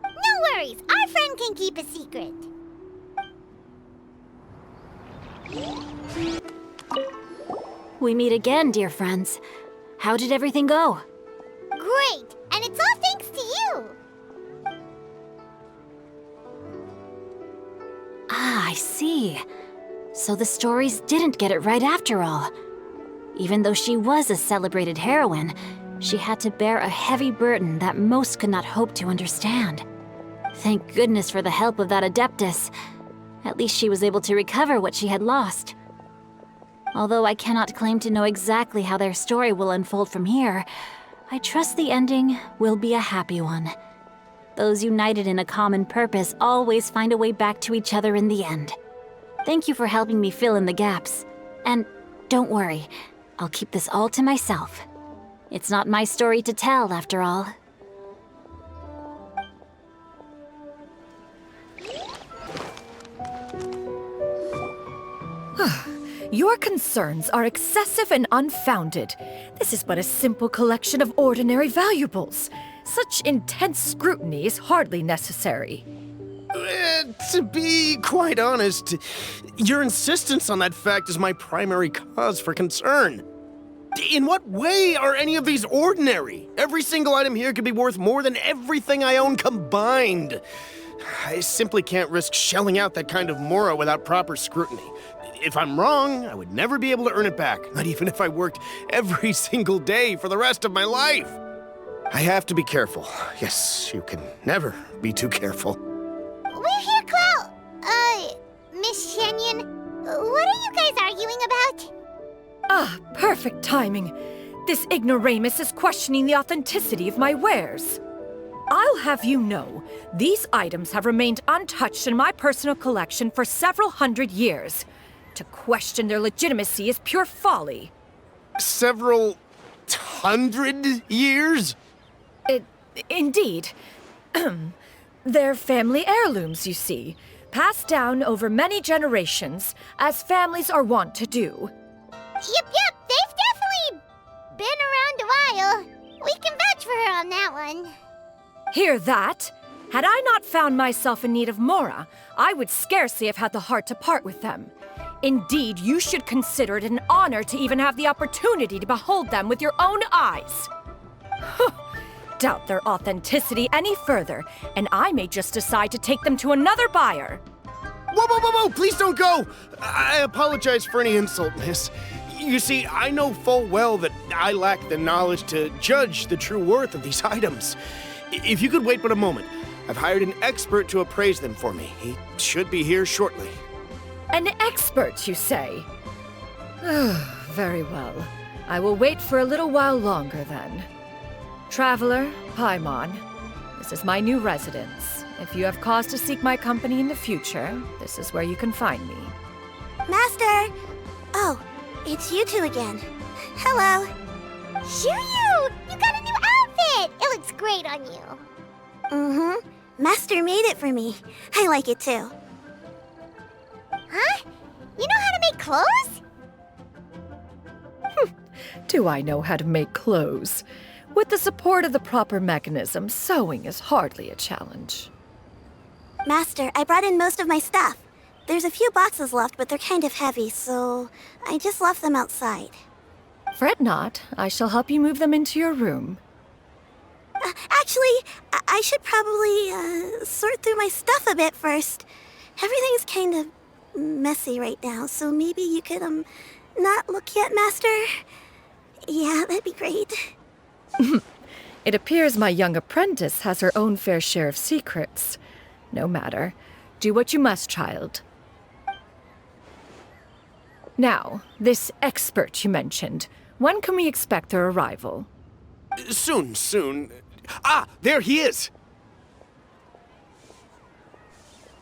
No worries, our friend can keep a secret. We meet again, dear friends. How did everything go? Great, and it's all thanks to you. Ah, I see. So the stories didn't get it right after all. Even though she was a celebrated heroine, she had to bear a heavy burden that most could not hope to understand. Thank goodness for the help of that Adeptus. At least she was able to recover what she had lost. Although I cannot claim to know exactly how their story will unfold from here, I trust the ending will be a happy one. Those united in a common purpose always find a way back to each other in the end. Thank you for helping me fill in the gaps. And don't worry, I'll keep this all to myself. It's not my story to tell, after all. Your concerns are excessive and unfounded. This is but a simple collection of ordinary valuables. Such intense scrutiny is hardly necessary. To be quite honest, your insistence on that fact is my primary cause for concern. In what way are any of these ordinary? Every single item here could be worth more than everything I own combined. I simply can't risk shelling out that kind of mora without proper scrutiny. If I'm wrong, I would never be able to earn it back, not even if I worked every single day for the rest of my life. I have to be careful. Yes, you can never be too careful. We're here, Cloud. Miss Xianyun, what are you guys arguing about? Ah, perfect timing. This ignoramus is questioning the authenticity of my wares. I'll have you know, these items have remained untouched in my personal collection for several hundred years. To question their legitimacy is pure folly. Several hundred years? Indeed. They're family heirlooms, you see, passed down over many generations, as families are wont to do. Yep, they've definitely been around a while. We can vouch for her on that one. Hear that? Had I not found myself in need of Mora, I would scarcely have had the heart to part with them. Indeed, you should consider it an honor to even have the opportunity to behold them with your own eyes. Doubt their authenticity any further, and I may just decide to take them to another buyer. Whoa! Please don't go! I apologize for any insult, miss. You see, I know full well that I lack the knowledge to judge the true worth of these items. If you could wait but a moment, I've hired an expert to appraise them for me. He should be here shortly. An expert, you say? Very well. I will wait for a little while longer, then. Traveler, Paimon, this is my new residence. If you have cause to seek my company in the future, this is where you can find me. Master! Oh, it's you two again. Hello. Xianyun! You got a new outfit! It looks great on you. Mm-hmm. Master made it for me. I like it too. Huh? You know how to make clothes? Do I know how to make clothes? With the support of the proper mechanism, sewing is hardly a challenge. Master, I brought in most of my stuff. There's a few boxes left, but they're kind of heavy, so I just left them outside. Fret not. I shall help you move them into your room. Actually, I should probably sort through my stuff a bit first. Everything's kind of messy right now, so maybe you could, not look yet, Master? Yeah, that'd be great. It appears my young apprentice has her own fair share of secrets. No matter. Do what you must, child. Now, this expert you mentioned, when can we expect their arrival? Soon. Ah, there he is!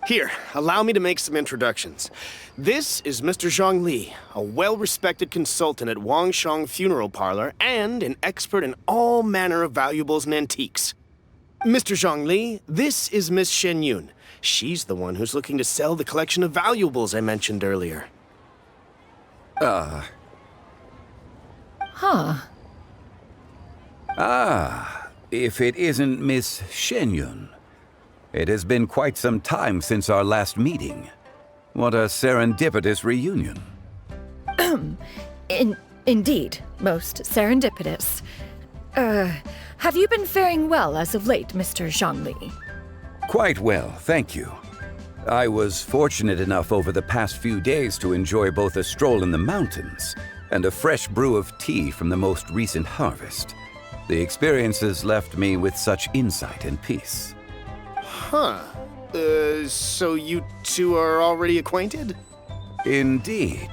Here, allow me to make some introductions. This is Mr. Zhongli, a well-respected consultant at Wangshang Funeral Parlor and an expert in all manner of valuables and antiques. Mr. Zhongli, this is Miss Xianyun. She's the one who's looking to sell the collection of valuables I mentioned earlier. Huh. Ah, if it isn't Miss Xianyun. It has been quite some time since our last meeting. What a serendipitous reunion. Indeed, most serendipitous. Have you been faring well as of late, Mr. Zhongli? Quite well, thank you. I was fortunate enough over the past few days to enjoy both a stroll in the mountains and a fresh brew of tea from the most recent harvest. The experiences left me with such insight and peace. Huh. So you two are already acquainted? Indeed.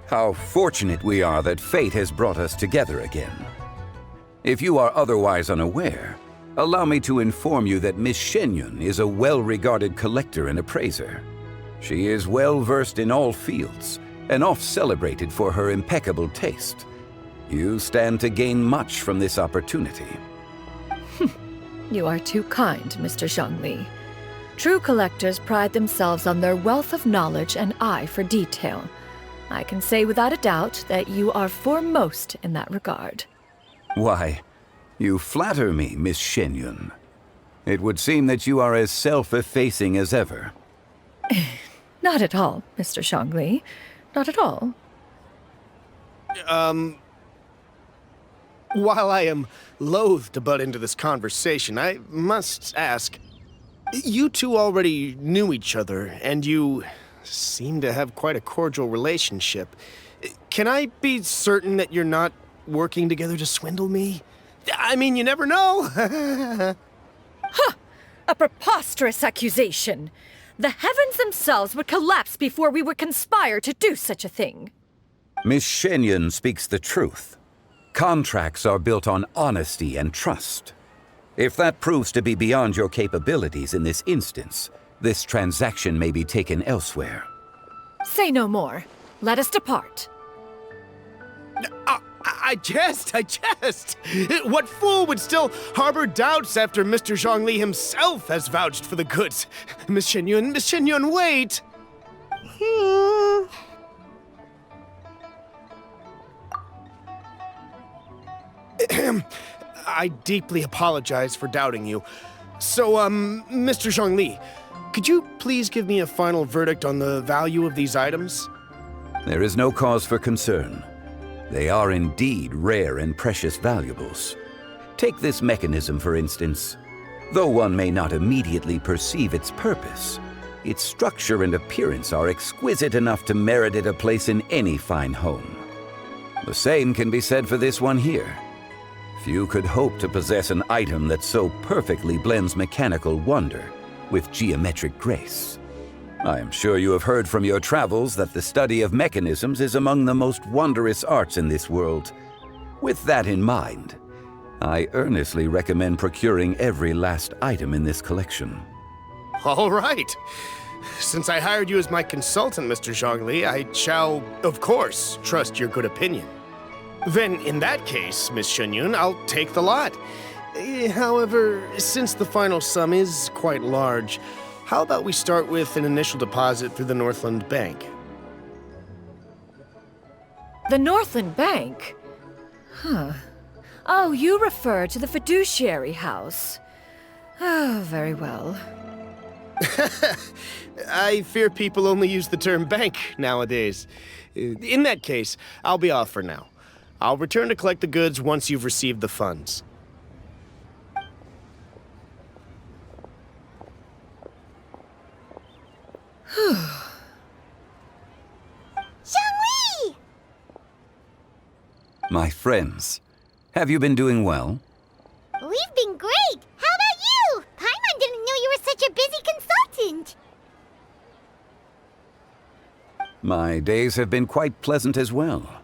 How fortunate we are that fate has brought us together again. If you are otherwise unaware, allow me to inform you that Miss Xianyun is a well-regarded collector and appraiser. She is well-versed in all fields, and oft-celebrated for her impeccable taste. You stand to gain much from this opportunity. You are too kind, Mr. Zhongli. True collectors pride themselves on their wealth of knowledge and eye for detail. I can say without a doubt that you are foremost in that regard. Why, you flatter me, Miss Xianyun. It would seem that you are as self-effacing as ever. Not at all, Mr. Zhongli. Not at all. While I am loath to butt into this conversation, I must ask, you two already knew each other, and you seem to have quite a cordial relationship. Can I be certain that you're not working together to swindle me? I mean, you never know. Huh! A preposterous accusation. The heavens themselves would collapse before we would conspire to do such a thing. Miss Xianyun speaks the truth. Contracts are built on honesty and trust. If that proves to be beyond your capabilities in this instance, this transaction may be taken elsewhere. Say no more. Let us depart. I jest. What fool would still harbor doubts after Mr. Zhongli himself has vouched for the goods? Miss Xianyun, wait! I deeply apologize for doubting you. So, Mr. Zhongli, could you please give me a final verdict on the value of these items? There is no cause for concern. They are indeed rare and precious valuables. Take this mechanism, for instance. Though one may not immediately perceive its purpose, its structure and appearance are exquisite enough to merit it a place in any fine home. The same can be said for this one here. Few could hope to possess an item that so perfectly blends mechanical wonder with geometric grace. I am sure you have heard from your travels that the study of mechanisms is among the most wondrous arts in this world. With that in mind, I earnestly recommend procuring every last item in this collection. All right. Since I hired you as my consultant, Mr. Zhongli, I shall, of course, trust your good opinion. Then, in that case, Miss Xianyun, I'll take the lot. However, since the final sum is quite large, how about we start with an initial deposit through the Northland Bank? The Northland Bank? Huh. Oh, you refer to the fiduciary house. Oh, very well. I fear people only use the term bank nowadays. In that case, I'll be off for now. I'll return to collect the goods once you've received the funds. Zhongli! My friends, have you been doing well? We've been great! How about you? Paimon didn't know you were such a busy consultant! My days have been quite pleasant as well.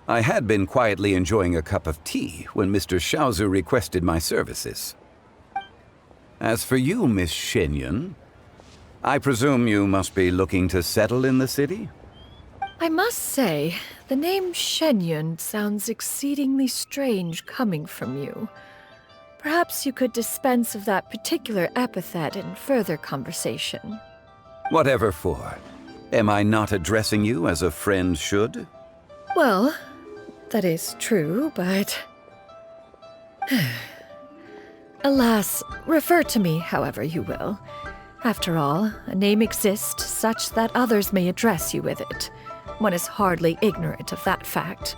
I had been quietly enjoying a cup of tea when Mr. Xiao requested my services. As for you, Miss Xianyun, I presume you must be looking to settle in the city? I must say, the name Xianyun sounds exceedingly strange coming from you. Perhaps you could dispense of that particular epithet in further conversation. Whatever for. Am I not addressing you as a friend should? Well, that is true, but... Alas, refer to me however you will. After all, a name exists such that others may address you with it. One is hardly ignorant of that fact.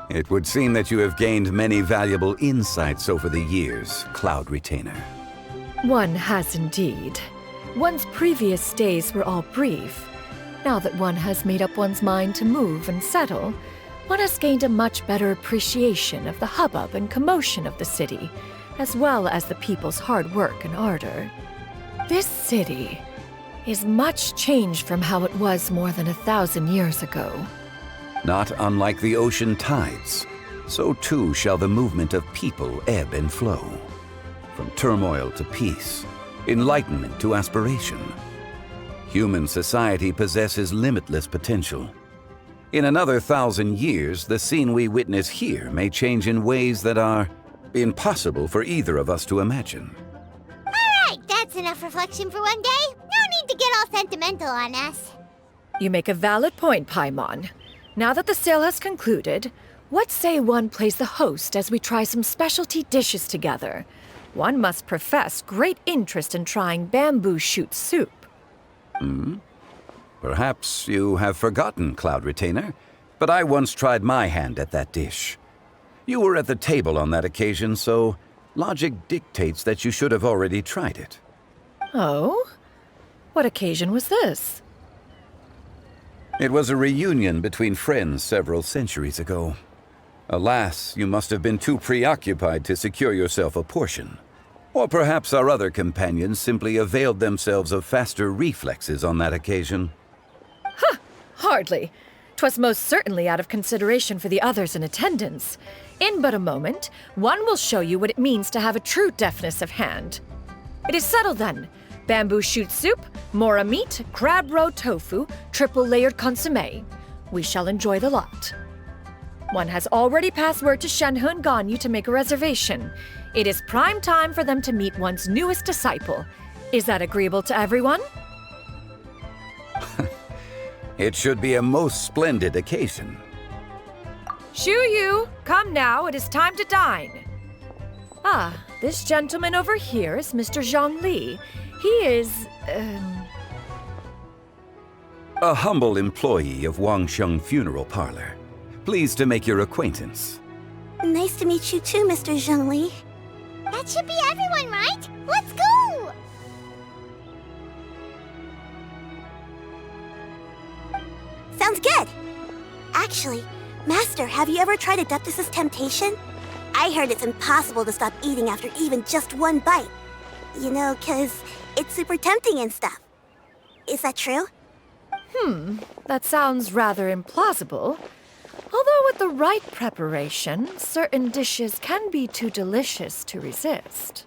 It would seem that you have gained many valuable insights over the years, Cloud Retainer. One has indeed. One's previous days were all brief. Now that one has made up one's mind to move and settle, one has gained a much better appreciation of the hubbub and commotion of the city, as well as the people's hard work and ardor. This city is much changed from how it was more than 1,000 years ago. Not unlike the ocean tides, so too shall the movement of people ebb and flow. From turmoil to peace, enlightenment to aspiration. Human society possesses limitless potential. In another 1,000 years, the scene we witness here may change in ways that are impossible for either of us to imagine. Alright, that's enough reflection for one day. No need to get all sentimental on us. You make a valid point, Paimon. Now that the sale has concluded, what say one plays the host as we try some specialty dishes together? One must profess great interest in trying bamboo shoot soup. Perhaps you have forgotten, Cloud Retainer, but I once tried my hand at that dish. You were at the table on that occasion, so logic dictates that you should have already tried it. Oh? What occasion was this? It was a reunion between friends several centuries ago. Alas, you must have been too preoccupied to secure yourself a portion. Or perhaps our other companions simply availed themselves of faster reflexes on that occasion. Hardly. 'Twas most certainly out of consideration for the others in attendance. In but a moment, one will show you what it means to have a true deftness of hand. It is settled then. Bamboo shoot soup, mora meat, crab roe tofu, triple-layered consommé. We shall enjoy the lot. One has already passed word to Shenhe and Ganyu to make a reservation. It is prime time for them to meet one's newest disciple. Is that agreeable to everyone? It should be a most splendid occasion. Xianyun, come now, it is time to dine. Ah, this gentleman over here is Mr. Zhongli. He is, A humble employee of Wangsheng Funeral Parlor. Pleased to make your acquaintance. Nice to meet you too, Mr. Zhongli. That should be everyone, right? Let's go! Sounds good. Actually, Master, have you ever tried Adeptus' temptation? I heard it's impossible to stop eating after even just one bite. You know, 'cause it's super tempting and stuff. Is that true? That sounds rather implausible. Although with the right preparation, certain dishes can be too delicious to resist.